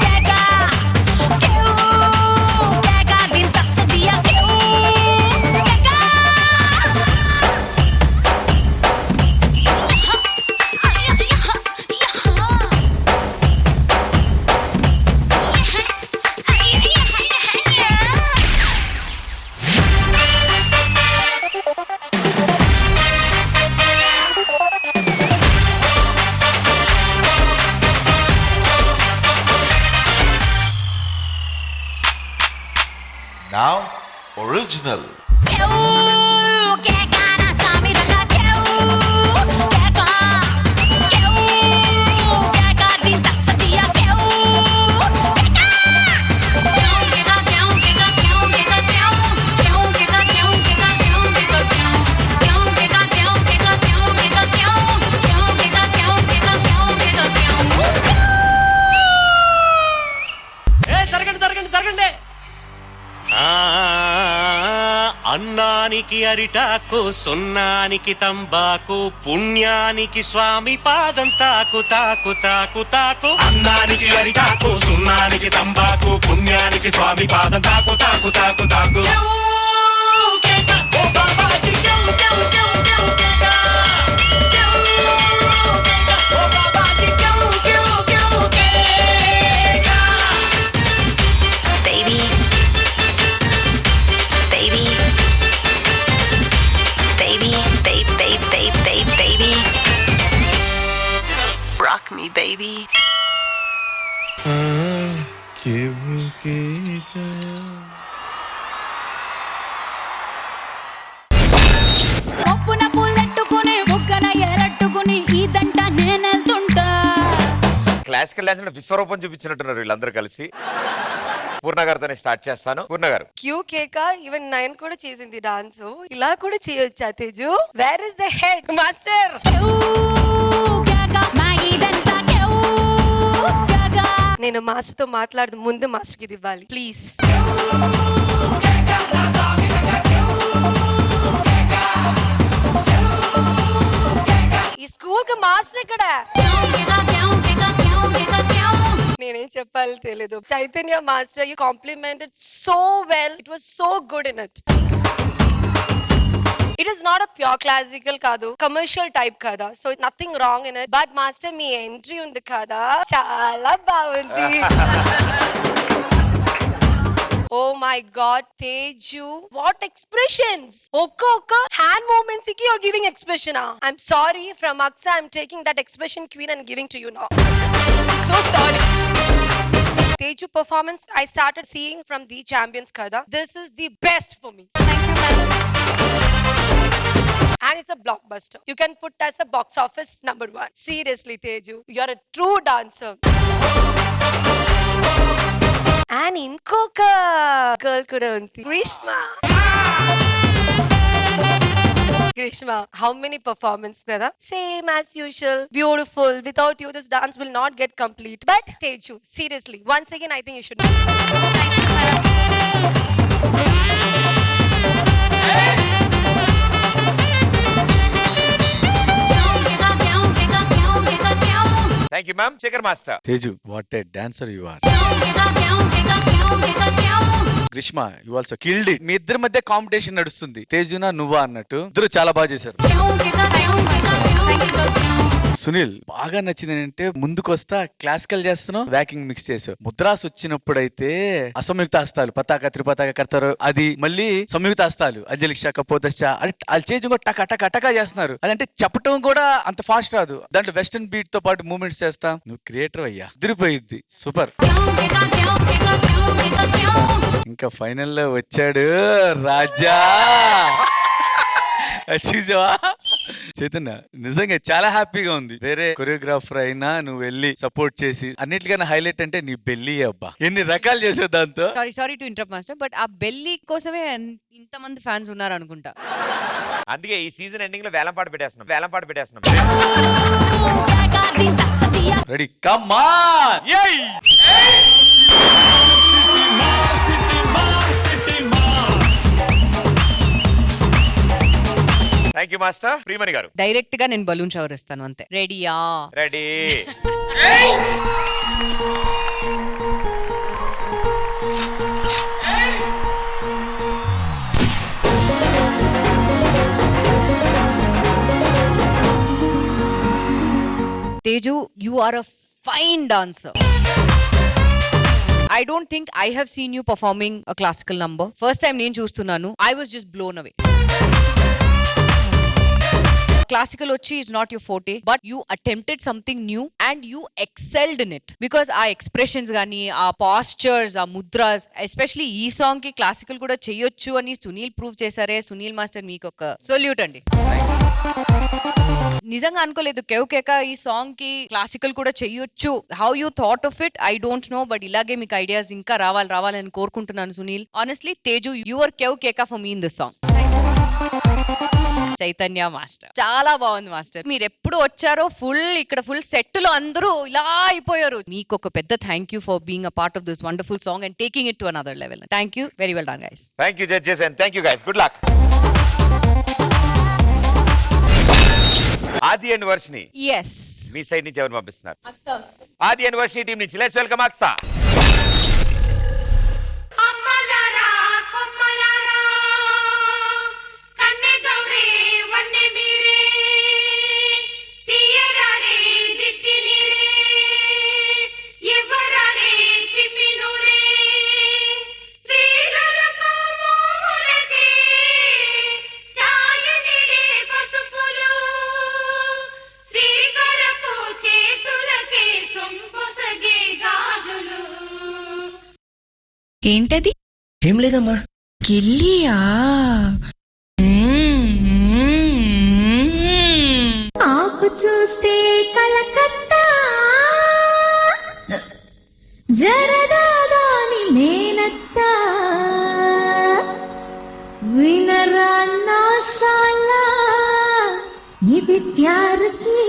కేక కేక దీని తస్సదియా కేక. Now, original. కేక నా సామి రంగా కేక కేక దీని తస్సదియా కేక. అన్నానికి అరిటాకు సున్నానికి తంబాకు పుణ్యానికి స్వామి పాదం తాకు తాకు తాకు తాకు అన్నానికి అరిటాకు సున్నానికి తంబాకు పుణ్యానికి స్వామి పాదం తాకు తాకు తాకు తాకు baby. ఒప్పున పుల్లెట్టుకుని బుగ్గన ఎరట్టుకుని ఇదంట నేనెళ్తుంటా. క్లాసికల్ డాన్స్ విశ్వరూపం చూపించినట్టున్నారు వీళ్ళందరూ కలిసి. పూర్ణ గారితోనే స్టార్ట్ చేస్తాను. పూర్ణ గారు. క్యూ కేక ఈవెన్ 9 కూడా చేసింది డాన్స్. ఇలా కూడా చేయొచ్చా Teju? Where is the head master? నేను మాస్టర్ తో మాట్లాడదు ముందు మాస్టర్ కి ఇది ఇవ్వాలి ప్లీజ్. ఈ స్కూల్ కి మాస్టర్ ఇక్కడ. నేనేం చెప్పాలి తెలియదు. Chaitanya master, you complimented so well. It was so good in it. It is not a pure classical కాదు, కమర్షియల్ టైప్ కదా, so nothing wrong in it. But master మీ ఎంట్రీ ఉంది కదా చాలా బాగుంది. Oh my god Teju, what expressions! ఒక్క హ్యాండ్ మూమెంట్స్ కి you're giving expression. I'm sorry from Aksa, I'm taking that expression queen and giving to you now. So sorry. Teju performance I started seeing from the champions kada. This is the best for me. Thank you ma'am. And it's a blockbuster. You can put as a box office number 1. Seriously Teju, you're a true dancer. And ఇంకొక girl కూడా ఉంది, Grishma. How many performances kada? Same as usual, beautiful. Without you this dance will not get complete. But Teju, seriously, once again I think you should. Thank you madam. Thank you ma'am. Shekhar master. Teju, what a dancer you are. Greeshma, you also killed it. మీ ఇద్దరి మధ్య కాంపిటీషన్ నడుస్తుంది, తేజునా నువ్వా అన్నట్టు. ఇద్దరు చాలా బాగా చేశారు. సునీల్, బాగా నచ్చింది ఏంటంటే ముందుకు వస్తా క్లాసికల్ చేస్తున్నావు, వ్యాకింగ్ మిక్స్ చేసావు. ముద్రాస్ వచ్చినప్పుడైతే అసంయుక్త హస్తాలు, పతాక త్రిపతాక కర్తారు, అది మళ్ళీ సంయుక్త హస్తాలు, అంజలిక్ష కపోదశ, అది చేంజ్ కూడా టక టక టక చేస్తున్నారు. అదంటే చెప్పటం కూడా అంత ఫాస్ట్ రాదు, దాంట్లో వెస్టర్న్ బీట్ తో పాటు మూవ్మెంట్స్ చేస్తా. నువ్వు క్రియేటర్ అయ్యా, తిరిగిపోయిద్ది. సూపర్. ఇంకా ఫైనల్ లో వచ్చాడు రాజా. చూసావా చైతన్య, నిజంగా చాలా హ్యాపీగా ఉంది. వేరే కొరియోగ్రాఫర్ అయినా నువ్వు వెళ్ళి సపోర్ట్ చేసి, అన్నిటికన్నా హైలైట్ అంటే నీ బెల్లి. అబ్బా, ఎన్ని రకాలు చేసావు దాంతో. Sorry to interrupt master, but ఆ బెల్లి కోసమే ఇంతమంది ఫ్యాన్స్ ఉన్నారు అనుకుంటా. అందుకే ఈ సీజన్ ఎండింగ్ లో వేలం పాట పెట్టేస్తున్నాం. Ready, come on. Thank you master. Priyamani garu. Direct గా నేను బలూన్ షవర్ ఇస్తాను అంతే. రెడీయా? Ready. Teju, you are a fine dancer. I don't think I have seen you performing a classical number. First time నేను చూస్తున్నాను, I was just blown away. Classical వచ్చి is not your forte, but you attempted something new and you excelled in it. Because ఆ expressions గానీ, ఆ postures, ఆ mudras, especially ఈ సాంగ్ కి క్లాసికల్ కూడా చేయొచ్చు అని సునీల్ ప్రూవ్ చేశారే. సునీల్ మాస్టర్, మీకు ఒక సల్యూట్ అండి. నిజంగా అనుకోలేదు కేక ఈ సాంగ్ కి క్లాసికల్ కూడా చెయ్యొచ్చు. How you thought of it I don't know, but ఇలాగే మీకు ఐడియాస్ ఇంకా రావాలని కోరుకుంటున్నాను సునీల్. ఆనెస్ట్లీ తేజు, యువర్ కేక for me in this song. Chaitanya master, చాలా బాగుంది మాస్టర్. మీరు ఎప్పుడు వచ్చారో ఇక్కడ ఫుల్ సెట్ లో అందరూ ఇలా అయిపోయారు. మీకు ఒక పెద్ద thank you for being a part of this wonderful song and taking it to another level. Thank you, very well done guys. Thank you judges and thank you guys. Good luck. Aadi and Varshini yes మీ సైడ్ నుంచి ఎవరు పంపిస్తున్నారు? ఆది అండ్ వర్షిని టీం నుంచి లెట్స్ వెల్కమ్ అక్సా. ఏంటది? ఏం లేదమ్మా. కిల్లియా? ఆకు చూస్తే కలకత్తా, జరదాదాని మేనత్తా, వినరా నా సాలా, ఇది ప్యార్ కి,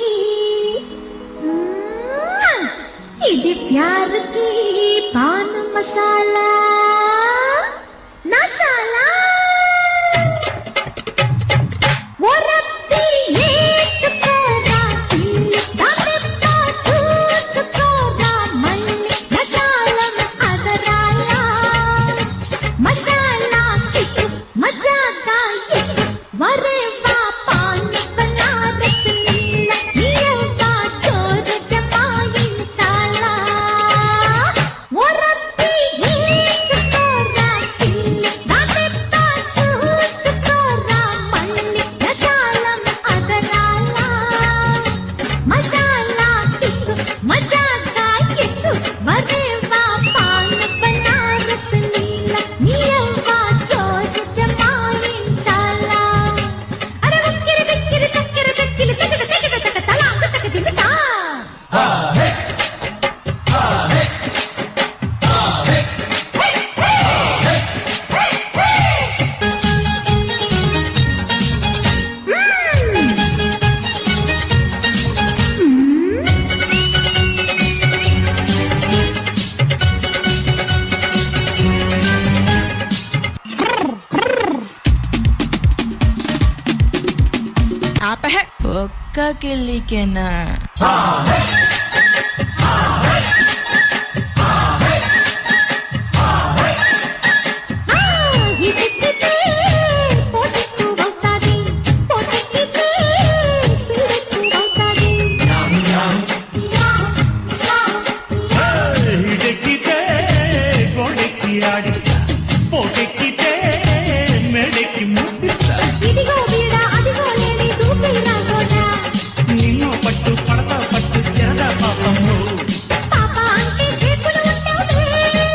ఇది ప్యార్ కి పాన్ మసాలా, మసాలా वो रब्बी వేసుకోరా, దానితో చూసుకోరా, మళ్ళీ మసాలం అదరాలా, మసాలా కిక్కు మజాగా ఎక్కు, వరేవా పాన్ బనారస్ లీలా, నీయవ్వా చోరు జమాయించాలా, वो रब्बी వేసుకోరా, దానితో చూసుకోరా, మళ్ళీ మసాలం అదరాలా, మసాలా కిక్కు మజాగా ఎక్కు, వరేవా పాన్ బనారస్ లీలా, నీయవ్వా చోరు జమాయించాలా, అరే ఉక్కిరి బిక్కిరి చక్కెర చెక్కిలి తెగడ తెగడ తక తలాంగు తక దిమితా. ఒక్క కిల్లికేనా? ఇదికితే పోటికు అవుతాది, పోటికితే స్పీడెక్కు అవుతాది. ఇడెక్కితే గోడెక్కి ఆడిస్తా, పోటెక్కితే మెడెక్కి ముద్దిస్తా, ఇదిగో వీడ అదిగో లేని దూకైనా గోడా, నిన్ను పట్టు పడతా పట్టు చెరద పాపము. పాప అంటే చేతులు ఉంటావులే,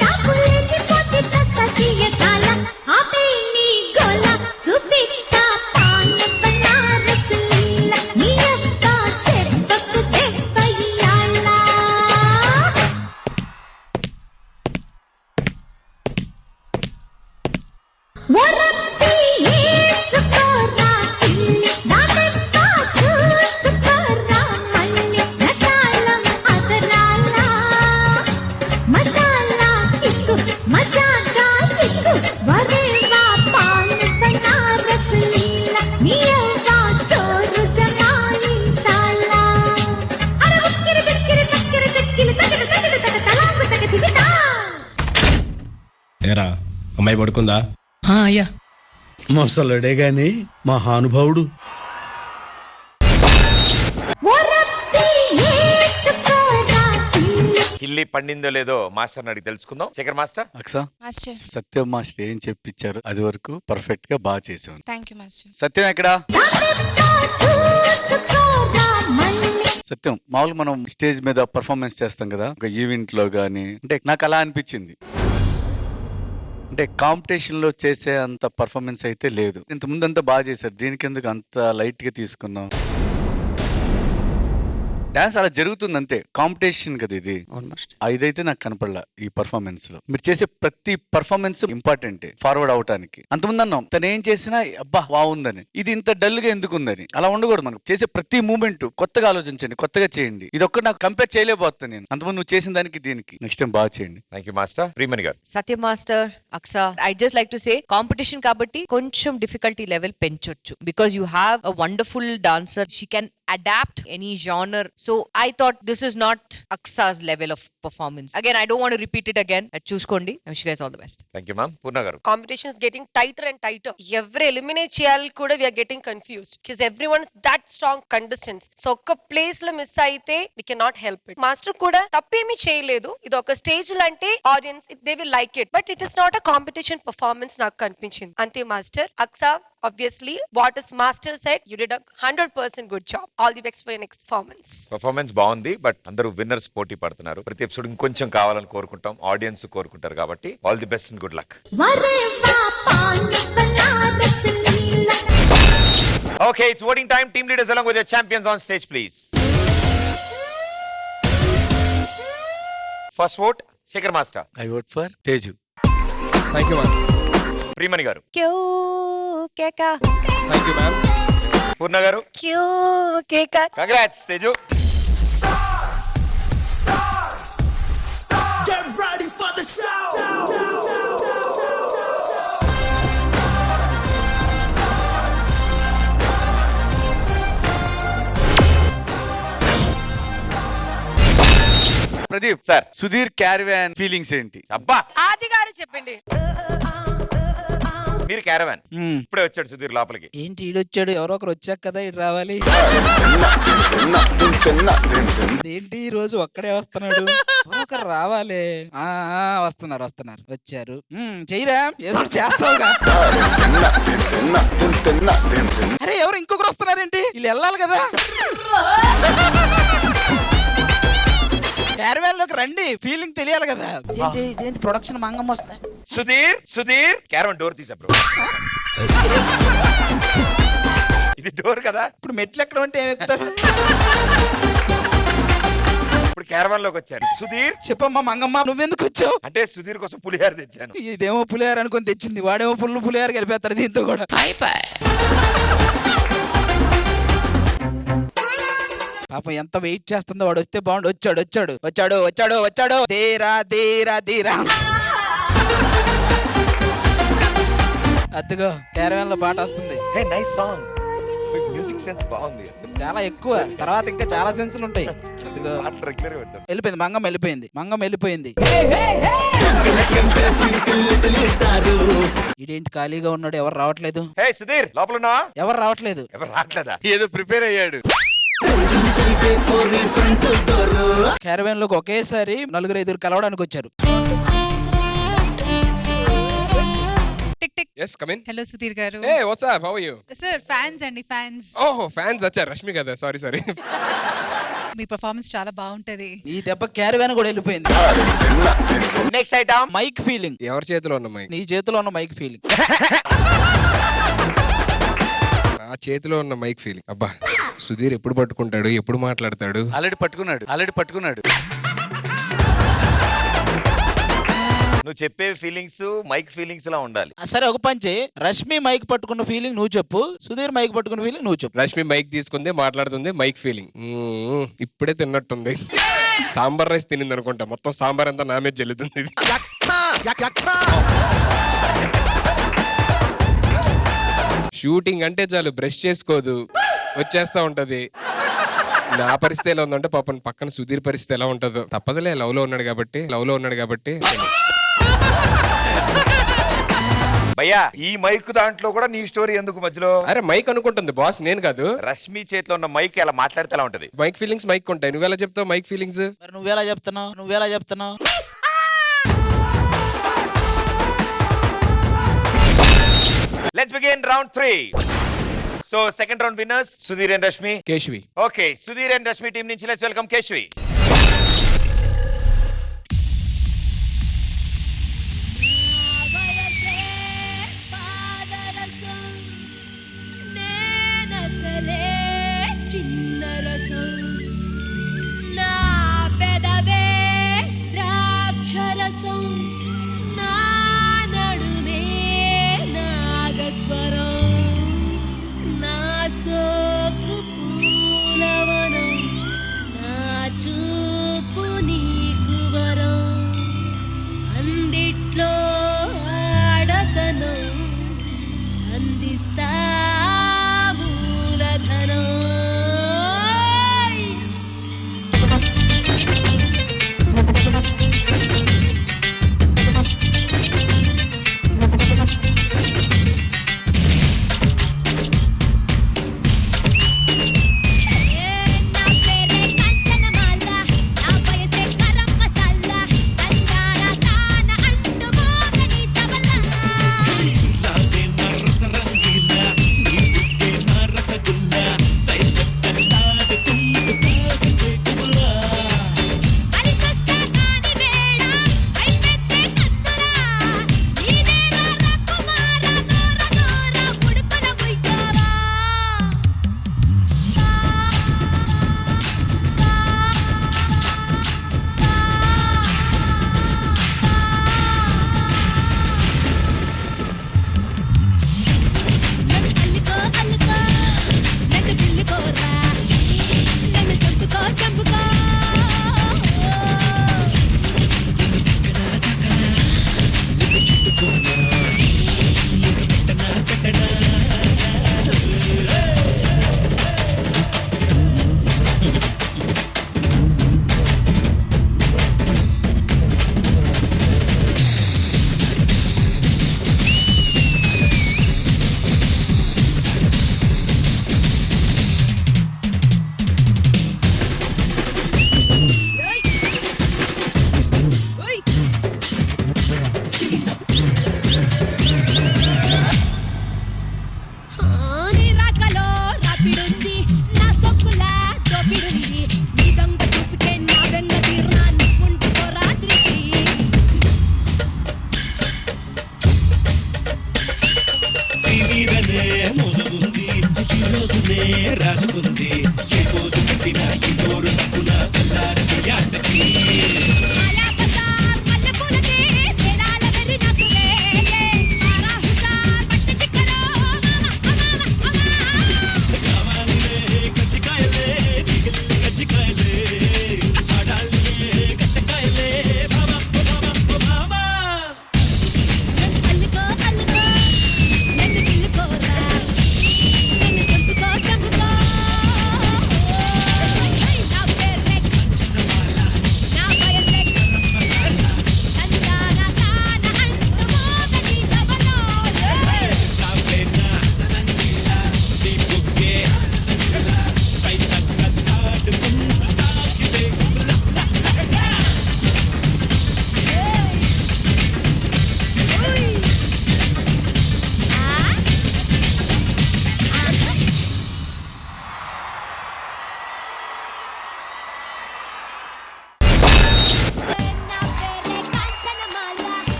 తాపులేకి పోతే తసతీయసాల, ఆపే నీ గోల, చూపిస్తా పాన్ బనారస్ లీలా, నీ అబ్బ చెబ్బకు చెబ్బయ్యాలా. वो रब्बी వేసుకోరా, కిల్లి దానితో చూసుకోరా, మళ్ళీ మసాలం అదరాలా, మసాలా కిక్కు మజాగా ఎక్కు, వరేవా పాన్ బనారస్ లీలా, నీయవ్వా చోరు జమాయించాలా, అరే ఉక్కిరి బిక్కిరి చక్కెర చెక్కిలి తగడ తగడ తగ తలాంగు తగ దిమితా. ఏరా అమ్మాయి పడుకుందా? అయ్యా మొసలుడే గాని మహానుభావుడు. वो रब्बी వేసుకోరా, కిల్లి కిల్లి పండిందో లేదో మాస్టర్ అడిగి తెలుసుకుందాం. శేఖర్ మాస్టర్. అక్సా, మాస్టర్ సత్యం మాస్టర్ ఏం చెప్పించారు అది వరకు పర్ఫెక్ట్ గా బాగా చేసాను. Thank you master. సత్యం ఎక్కడా? దానితో చూసుకోరా, మళ్ళీ సత్యం, మామూలుగా మనం స్టేజ్ మీద పర్ఫార్మెన్స్ చేస్తాం కదా, ఒక ఈవెంట్ లో గానీ, అంటే నాకు అలా అనిపించింది. అంటే కాంపిటీషన్ లో చేసే అంత పర్ఫార్మెన్స్ అయితే లేదు. ఇంత ముందు అంతా బాగా చేశారు, దీనికి ఎందుకు అంత లైట్ గా తీసుకున్నాం? డాన్స్ అలా జరుగుతుంది అంతే, కాంపిటీషన్ కదా ఇది. ఇదైతే నాకు కనపడలా ఈ పర్ఫార్మెన్స్ లో. మీరు చేసే ప్రతి పర్ఫార్మెన్స్ ఇంపార్టెంట్ ఫార్వర్డ్ అవటానికి. అంతకుముందు అన్నాం తను ఏం చేసినా అబ్బా బాగుందని, ఇది ఇంత డల్ గా ఎందుకు ఉందని. అలా ఉండకూడదు. మనం చేసే ప్రతి మూమెంట్ కొత్తగా ఆలోచించండి, కొత్తగా చేయండి. ఇది ఒక్కటి నాకు కంపేర్ చేయలేకపోతాను నేను. అంతకుముందు నువ్వు చేసిన దానికి దీనికి నెక్స్ట్ టైం బాగా చేయండి. Thank you master. Priyamani garu. Satya master, Aksa, I just like to say competition కాబట్టి కొంచెం డిఫికల్టీ లెవెల్ పెంచొచ్చు. Because you have a wonderful dancer, she can adapt any genre. So I thought this is not Aksa's level of performance. Again, I don't want to repeat it again. Chuskondi. I wish you guys all the best. Thank you, ma'am. Purna garu. Competition is getting tighter and tighter. Every eliminate cheyali kuda we are getting confused because everyone is that strong contestants. So oka place lo miss aithe we cannot help it. Master kuda tappemi cheyaledu. Idu oka stage lo ante audience they will like it, but it is not a competition performance naaku kanipinchindi. Ante master Aksa, obviously what is master said, you did a 100% good job. All the best for your next performance బాగుంది, బట్ అందరూ విన్నర్స్ పోటీ పడుతున్నారు. ప్రతి ఎపిసోడ్ ఇంకొంచెం కావాలని కోరుకుంటాం, ఆడియన్స్ కోరుకుంటారు. కాబట్టి all the best and good luck. Okay, it's voting time. Team leaders along with your champions on stage please. First vote Shekhar master. I vote for Teju. Thank you ma'am. Priyamani garu. Kyo keka. Thank you ma'am. Purna garu. Kyo keka. Congrats Teju. Get ready for the show. Pradeep sir. Sudheer caravan feelings ఏంటి? అబ్బా, ఆది గారు చెప్పండి. మీరు క్యారవాన్ ఇప్పుడే వచ్చాడు సుధీర్ లోపలికి. ఏంటి ఈడొచ్చాడు? ఎవరో ఒకరు వచ్చాక కదా ఇటు రావాలి. ఏంటి ఈ రోజు ఒక్కడే వస్తున్నాడు? ఎవరో ఒకరు రావాలి. వస్తున్నారు వస్తున్నారు వచ్చారు. చెయ్యరా, ఏదో ఒకటి చేస్తావుగా. అరే ఎవరు ఇంకొకరు వస్తున్నారేంటి? వీళ్ళు వెళ్ళాలి కదా. క్యారవాన్ లోకి రండి, ఫీలింగ్ తెలియాలి కదా. ఏంటి ఇదేంటి ప్రొడక్షన్ మంగం వస్తాయి. సుధీర్ క్యారవాన్ డోర్ తీసా బ్రో. ఇది డోర్ కదా. ఇప్పుడు మెట్లు ఎక్కడ ఉంటే ఏమి ఎక్కుతారు? ఇప్పుడు క్యారవాన్ లోకి వచ్చాను. సుధీర్ చెప్పమ్మా మంగమ్మ, నువ్వెందుకు వచ్చావు? అంటే సుధీర్ కోసం పులిహార తెచ్చాను. ఇదేమో పులిహార అనుకొని తెచ్చింది, వాడేమో ఫుల్ పులిహార కలిపేస్తాడు దీంతో కూడా. పాపం ఎంత వెయిట్ చేస్తుందో. వాడు వస్తే బాగుండు. వచ్చాడు వచ్చాడు వచ్చాడు వచ్చాడు వచ్చాడు. దేరా దేరా దేరా. అదిగో క్యారవాన్ లో పాట వస్తుంది. Hey nice song. Music sense బాగుంది అసలు. చాలా ఎక్కువ. తర్వాత ఇంకా చాలా సెన్సులు ఉంటాయి. అదిగో రెగ్యులర్ గా పెడతాం. వెళ్ళిపోయింది మంగం, వెళ్ళిపోయింది మంగం, వెళ్ళిపోయింది. ఇదేంటి ఖాళీగా ఉన్నాడు, ఎవరు రావట్లేదు. హే సుధీర్ లోపల ఉన్నా? ఎవరు రావట్లేదు. ఎవరు రావట్లేదా? ఏదో ప్రిపేర్ అయ్యాడు. క్యారవాన్ లోకి ఒకేసారి 4-5 కలవడానికి వచ్చారు. Tick tick. yes come in. Hello Sudheer గారు. hey what's up, how are you? Sir fans అండి, ఫ్యాన్స్. ఓహో ఫ్యాన్స్ వచ్చారు. రష్మి కదా, సారీ. మీ పర్ఫార్మెన్స్ చాలా బాగుంటది. ఈ దెబ్బ క్యారవాన్ కూడా వెళ్ళిపోయింది. Next item mike feeling. ఎవరి చేతిలో ఉన్న మైక్? నీ చేతిలో ఉన్న మైక్ ఫీలింగ్. ఆ చేతిలో ఉన్న మైక్ ఫీలింగ్. అబ్బా, సుధీర్ ఎప్పుడు పట్టుకుంటాడు, ఎప్పుడు మాట్లాడతాడు? ఆల్రెడీ పట్టుకున్నాడు. నువ్వు చెప్పే ఫీలింగ్స్ మైక్ ఫీలింగ్స్ లా ఉండాలి. సరే ఒక పంచి, రష్మి మైక్ పట్టుకున్న ఫీలింగ్ నువ్వు చెప్పు, సుధీర్ మైక్ పట్టుకున్న ఫీలింగ్ నువ్వు చెప్పు. రష్మి మైక్ తీసుకుంది, మాట్లాడుతుంది, మైక్ ఫీలింగ్. ఇప్పుడే తిన్నట్టుంది. సాంబార్ రైస్ తినింది అనుకుంటా. మొత్తం సాంబార్ అంతా నా మీద జల్లుతుంది. షూటింగ్ అంటే చాలు బ్రష్ చేసుకోదు, వచ్చేస్తా ఉంటది. నా పరిస్థితి ఎలా ఉందంటే పాపం పక్కన సుధీర్ పరిస్థితి ఎలా ఉంటుందో. తప్పదులే, లవ్ లో ఉన్నాడు కాబట్టి. భయ్యా ఈ మైక్ దాంట్లో కూడా నీ స్టోరీ ఎందుకు మధ్యలో? అరే మైక్ అనుకుంటుంది బాస్, నేను కాదు. రష్మి చేతిలో ఉన్న మైక్ ఎలా మాట్లాడితే ఎలా ఉంటది? మైక్ ఫీలింగ్స్ మైక్ ఉంటాయి. నువ్వెలా చెప్తావు మైక్ ఫీలింగ్స్? నువ్వెలా చెప్తున్నావు? Let's begin round 3. So second round winners Sudhir and Rashmi. Keshvi. Okay, Sudhir and Rashmi team nunchi let's welcome Keshvi.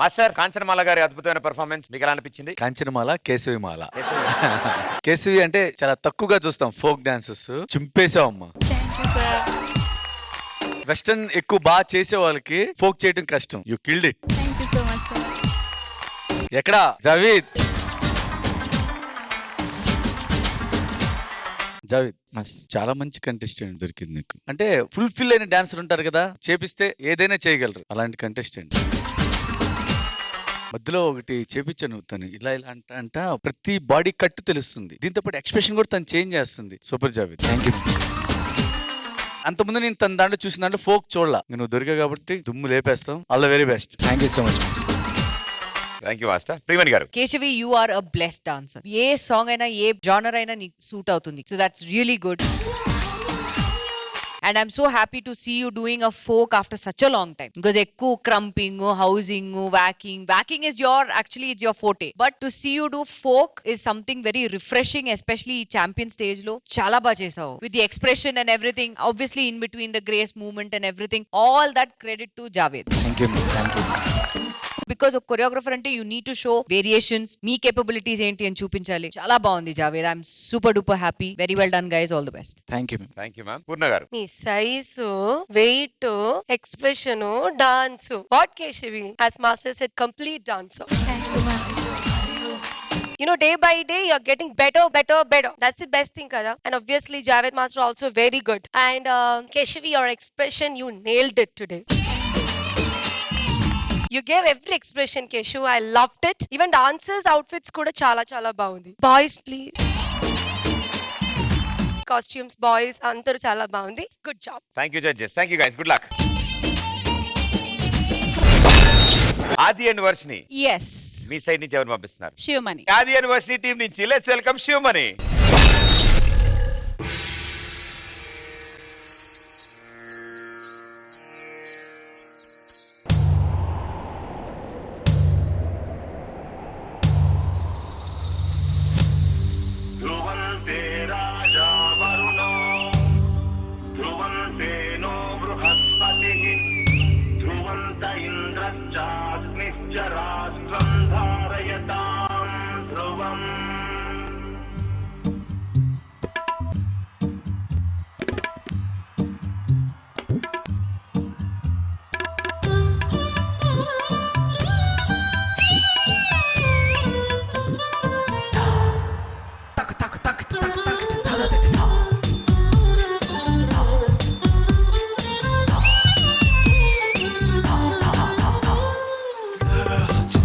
Master Kanchanamala గారి అద్భుతమైన పెర్ఫార్మెన్స్ మీకు ఎలా అనిపించింది? కాంచనమాల, కేశవిమాల. కేశవి అంటే చాలా తక్కువగా చూస్తాం ఫోక్ డాన్సెస్. చింపేశావు అమ్మా. వెస్టర్న్ ఎక్కువ బాగా చేసే వాళ్ళకి ఫోక్ చేయడం కష్టం. You killed it. ఎక్కడ జావీద్? జావీద్ చాలా మంచి కంటెస్టెంట్ దొరికింది నీకు. అంటే ఫుల్ఫిల్ అయిన డాన్సర్ ఉంటారు కదా, చేపిస్తే ఏదైనా చేయగలరు, అలాంటి కంటెస్టెంట్. మధ్యలో ఒకటి చేపించాను తను ఇలా ఇలా అంట ప్రతి బాడీ కట్టు తెలుస్తుంది, దీంతో పాటు ఎక్స్ప్రెషన్ కూడా తను చేంజ్ చేస్తుంది. సూపర్ జావీద్. Thank you. అంతకుముందు నేను తన దాంట్లో చూసిన దాంట్లో ఫోక్ చూడలా, నువ్వు దొరికా కాబట్టి దుమ్ము లేపేస్తాం. All the very best. Thank you so much. Thank you master. Priyamani garu. Keshavi, you are a blessed dancer. ఏ సాంగ్ అయినా ఏ జానర్ అయినా నీకు సూట్ అవుతుంది. So that's really good. And I'm so happy to see you doing a folk after such a long time. Because ekku crumping, housing, whacking. Whacking is actually it's your forte. But to see you do folk is something very refreshing, especially champion stage lo. Chala ba chesavu. With the expression and everything, obviously in between the grace movement and everything, all that credit to Javed. Thank you. Thank you. Because a choreographer ante you need to show variations, me capabilities enti అని చూపించాలి. చాలా బాగుంది Javed. I'm super duper happy. Very well done guys. All the best. Thank you. Thank you ma'am. Purna garu. మీ size, weight, expression, dance. What Keshavi? As master said, complete dancer. You know, day by day you're getting better. That's the best thing kada. And obviously Javed master also very good. And Keshavi, your expression, you nailed it today. You gave every expression, Keshu. I loved it. Even dancers outfits kuda chala baagundi. Boys, please. Costumes, boys, andaru chala baagundi. Good job. Thank you judges. Thank you guys. Good luck. Aadi and Varshini, Yes. మీ సైడ్ నుంచి ఎవరు పంపిస్తున్నారు? Shivmani. Aadi and Varshini team నుంచి లెట్స్ వెల్కమ్ శివమణి. ధ్రువంతే రాజా వరుణో ధ్రువంతే నో బృహస్పతిః ధ్రువంత ఇంద్రశ్చాగ్నిశ్చ రాష్ట్రం ధారయతాం ధ్రువం. Just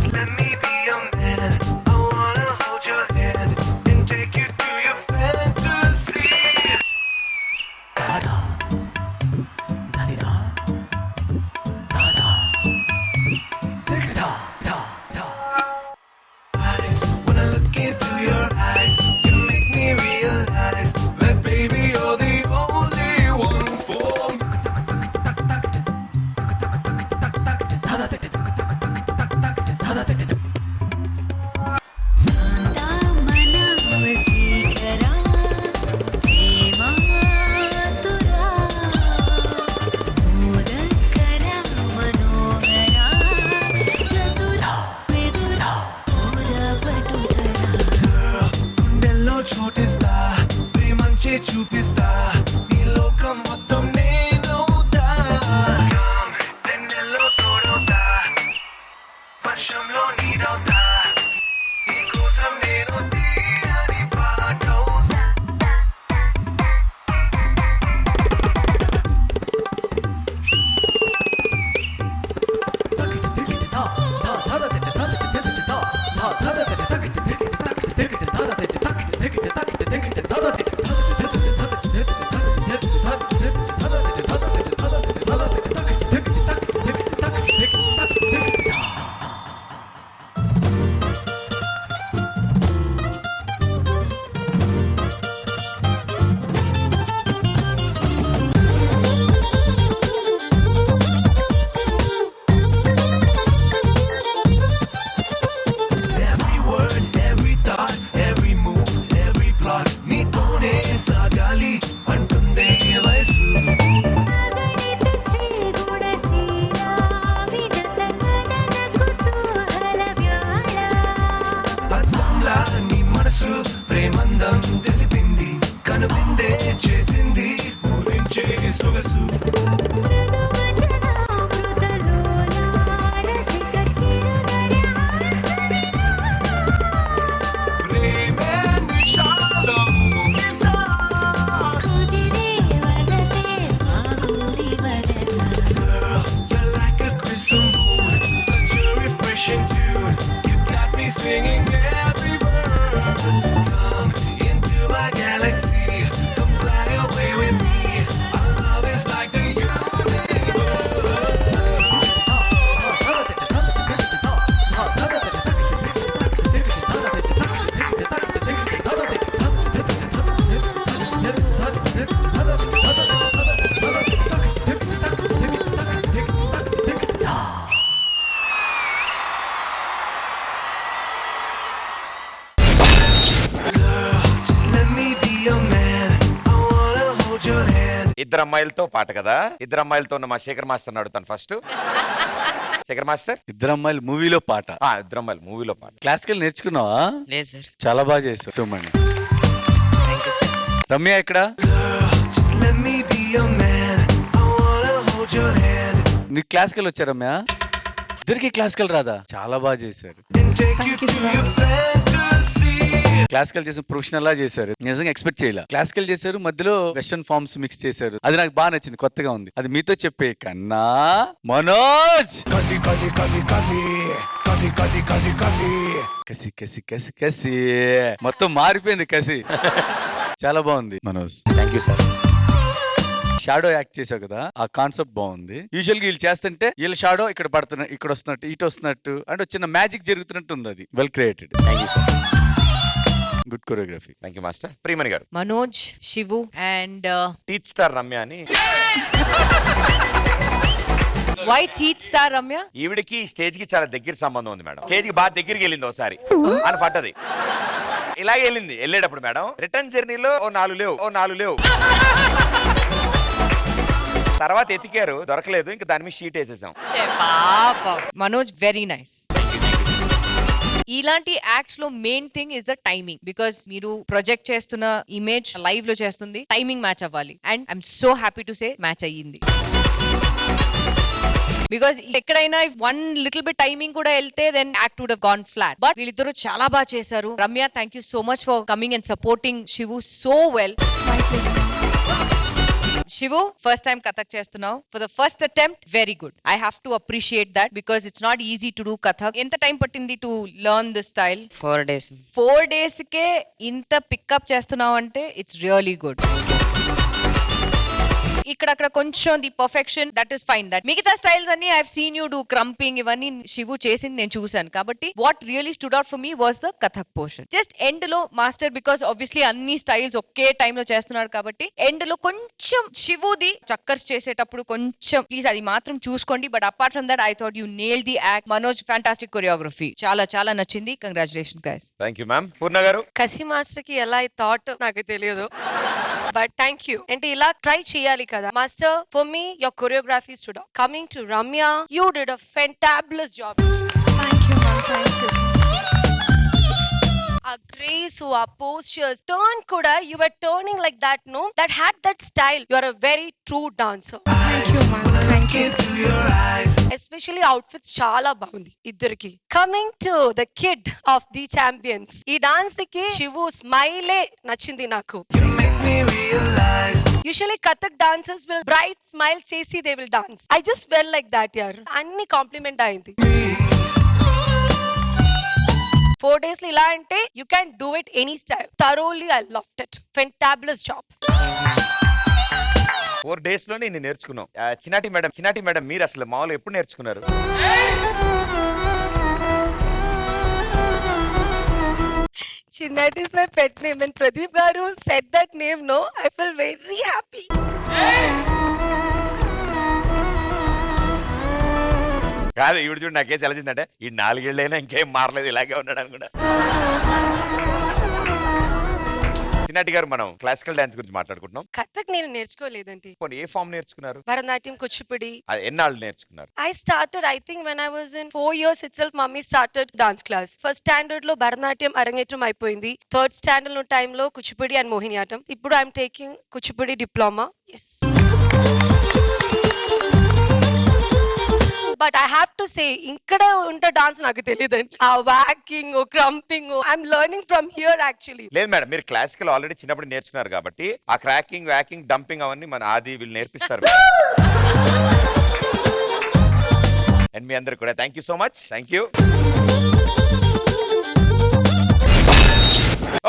సొగసు ప్రేమే నిషాదం ముగిసా Girl, you're like a crystal moon, such a refreshing tune. You got me singing every verse. Come into my galaxy, come fly away with me. Our love is like the Just let me be your man. I wanna hold your hand. ఇద్దరు అమ్మాయిలతో పాట కదా, ఇద్దరు అమ్మాయిలతో ఉన్న మా శేఖర్ మాస్టర్ అడుగుతాను ఫస్ట్. శేఖర్ మాస్టర్, ఇద్దరు అమ్మాయిలు మూవీలో పాట, ఇద్దరు అమ్మాయిలు మూవీలో పాట. క్లాసికల్ నేర్చుకున్నావా? లేదు సార్. చాలా బాగా చేస్తావు సుమణి. రమ్య ఇక్కడ Just let me be your man. I wanna hold your hand నీకు క్లాసికల్ వచ్చా రమ్య? ఇద్దరికి క్లాసికల్ రాదా? చాలా బాగా చేశారు. and take you to your fantasy. Classical చేసిన ప్రొఫెషనల్ లా చేశారు. నిజంగా ఎక్స్పెక్ట్ చేయాలి. క్లాసికల్ చేశారు, మధ్యలో వెస్టర్న్ ఫార్మ్స్ మిక్స్ చేశారు. అది నాకు బాగా నచ్చింది, కొత్తగా ఉంది. అది మీతో చెప్పే కన్నా Manoj Cuzzy, cuzzy, cuzzy, cuzzy. Cuzzy, cuzzy, cuzzy, cuzzy. కసి కసి కసి కసి మొత్తం మారిపోయింది కసి. చాలా బాగుంది Manoj. Thank you sir. Shadow act చేసావు కదా, ఆ కాన్సెప్ట్ బాగుంది. యూజువల్ గా వీళ్ళు చేస్తుంటే వీళ్ళ షాడో ఇక్కడ పడుతున్నట్టు, ఇక్కడ వస్తున్నట్టు, ఇటు వస్తున్నట్టు, అంటే చిన్న మ్యాజిక్ జరుగుతున్నట్టు ఉంది. అది well created. Thank you sir. Good choreography. Thank you master. Priyamani garu, Manoj, Shivu and teach star Ramya అని. Why teach star Ramya? ఈవిడికి స్టేజ్ కి చాలా దగ్గర సంబంధం ఉంది మేడం. స్టేజ్ కి బాగా దగ్గరికి వెళ్ళింది ఒకసారి అని పడ్డది. ఇలాగే వెళ్ళింది వెళ్ళేటప్పుడు మేడం. రిటర్న్ జర్నీలో ఓ 4 లేవు. తర్వాత ఎతికారు, దొరకలేదు. ఇంకా దాని మీద షీట్ వేసేసాం. Manoj very nice. ఇలాంటి యాక్ట్స్ లో main thing is the timing. Because మీరు ప్రొజెక్ట్ చేస్తున్న ఇమేజ్ లైవ్ లో చేస్తుంది, టైమింగ్ మ్యాచ్ అవ్వాలి. And I'm so happy to say match అయ్యింది. బికాస్ ఎక్కడైనా వన్ లిటిల్ బిట్ టైమింగ్ కూడా వెళ్తే then act would have gone flat. But వీళ్ళిద్దరూ చాలా బాగా చేశారు. Ramya, thank you so much for coming and supporting Shivu so well. Shivu, first time Kathak చేస్తున్నావు. For the first attempt very good. I have to appreciate that because it's not easy to do Kathak. ఎంత టైం పట్టింది to learn this style? 4 days. 4 days కే ఇంత పికప్ చేస్తున్నావు అంటే ఇట్స్ రియలీ గుడ్. ఇక్కడక్కడ కొంచెం the perfection that is fine. That మిగతా స్టైల్స్ అన్ని I have seen you do crumbing, ఇవన్నీ శివు చేసింది నేను చూసాను. కాబట్టి what really stood out for me was the Kathak portion. Just end లో మాస్టర్, బికాస్ ఆబ్వియస్లీ అన్ని స్టైల్స్ ఒకే టైం లో చేస్తున్నారు కాబట్టి ఎండ్ లో కొంచెం శివుది చక్కర్స్ చేసేటప్పుడు కొంచెం ప్లీజ్ అది మాత్రం చూసుకోండి. But apart from that I thought you nail the act. Manoj, fantastic choreography, చాలా చాలా నచ్చింది. Congratulations guys. Thank you ma'am. Purna garu, కసి మాస్టర్ కి ఎలా థాట్ నాకు తెలియదు, బట్ థ్యాంక్ యూ. అంటే ఇలా ట్రై చేయాలి కదా master. For me your choreography stood out. Coming to Ramya, you did a fantabulous job. Thank you ma'am, thank you. A grace, a postures, turn kuda, you were turning like that, no? That had that style. You are a very true dancer. Thank you ma'am, thank you. Into your eyes. Especially outfits చాలా బాగుంది ఇద్దరికి. Coming to the kid of the champions. ఈ డాన్స్ కి శివు స్మైలే నచ్చింది నాకు. You make me realize. Usually Kathak dancers will bright smile chesi they will dance. I just felt like that yaar. అన్ని కాంప్లిమెంట్ అయింది. 4 days లో ఇలా అంటే you can do it any style. Thoroughly I loved it. Fantabulous job. 4 days లోనే నేను నేర్చుకున్నాం. చిన్నాటి మేడం మీరు అసలు మామూలు ఎప్పుడు నేర్చుకున్నారు? Chinnati is my pet name and Pradeep garu said that name, no, I feel very happy. కాదు ఈవిడ చూడు నాకేం చలచిందంటే ఈ 4 ఏళ్ళైనా ఇంకేం మారలేదు, ఇలాగే ఉన్నాడు అనుకుంటా. చిన్నాటి గారు, మనం క్లాసికల్ డాన్స్ గురించి మాట్లాడుకుంటున్నాం. కథక్ నేను నేర్చుకోలేదండి. ఏ ఫామ్ నేర్చుకున్నారు? భరతనాట్యం, కూచిపూడి. ఎన్నాళ్ళు నేర్చుకున్నారు? I started, I think when I was in 4 years itself, mummy started dance class. First standard లో భరతనాట్యం అరంగేట్రం అయిపోయింది. Third standard లో టైంలో కూచిపూడి అండ్ మోహినియాట్టం. ఇప్పుడు I'm taking Kuchipudi diploma. Yes. But I have to say ఇక్కడ ఉంటే డాన్స్ నాకు తెలియదండి. ఆ walking crumbing I'm learning from here actually. లేదు మేడం, మీరు క్లాసికల్ ఆల్రెడీ చిన్నప్పుడు నేర్చుకున్నారు కాబట్టి ఆ క్రాకింగ్ వ్యాకింగ్ డంపింగ్ అవన్నీ మన ఆది వీళ్ళు నేర్పిస్తారు. అండ్ మీ అందరు కూడా thank you so much. Thank you.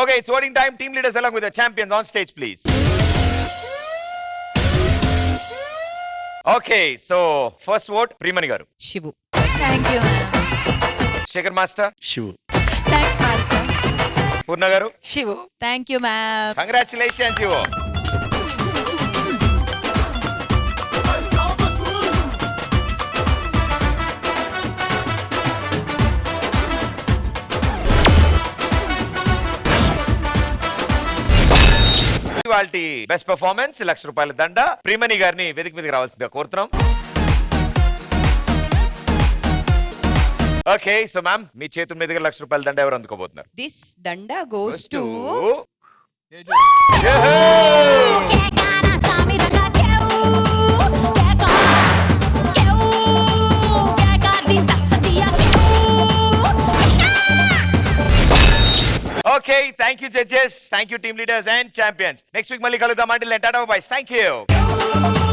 Okay, it's voting time. Team leaders along with the champions on stage, please. Okay, so first vote, Primani garu. Shivu. Thank you Shekhar Master. Shivu. Thanks master. Purna garu. Shivu. Thank you ma'am. Congratulations, you. వాళ్ళటి బెస్ట్ పర్ఫార్మెన్స్ ₹1,00,000 దండ. ప్రియమణి గారిని వేదిక మీదకి రావాల్సిందిగా కోరుతున్నాం. ఓకే, సో మ్యామ్ మీ చేతుల మీదుగా ₹1,00,000 దండ ఎవరు అందుకోబోతున్నారు? This danda goes to okay, thank you judges, thank you team leaders and champions. Next week మళ్ళీ కలుద్దాం. Until then tata bye bye. Thank you.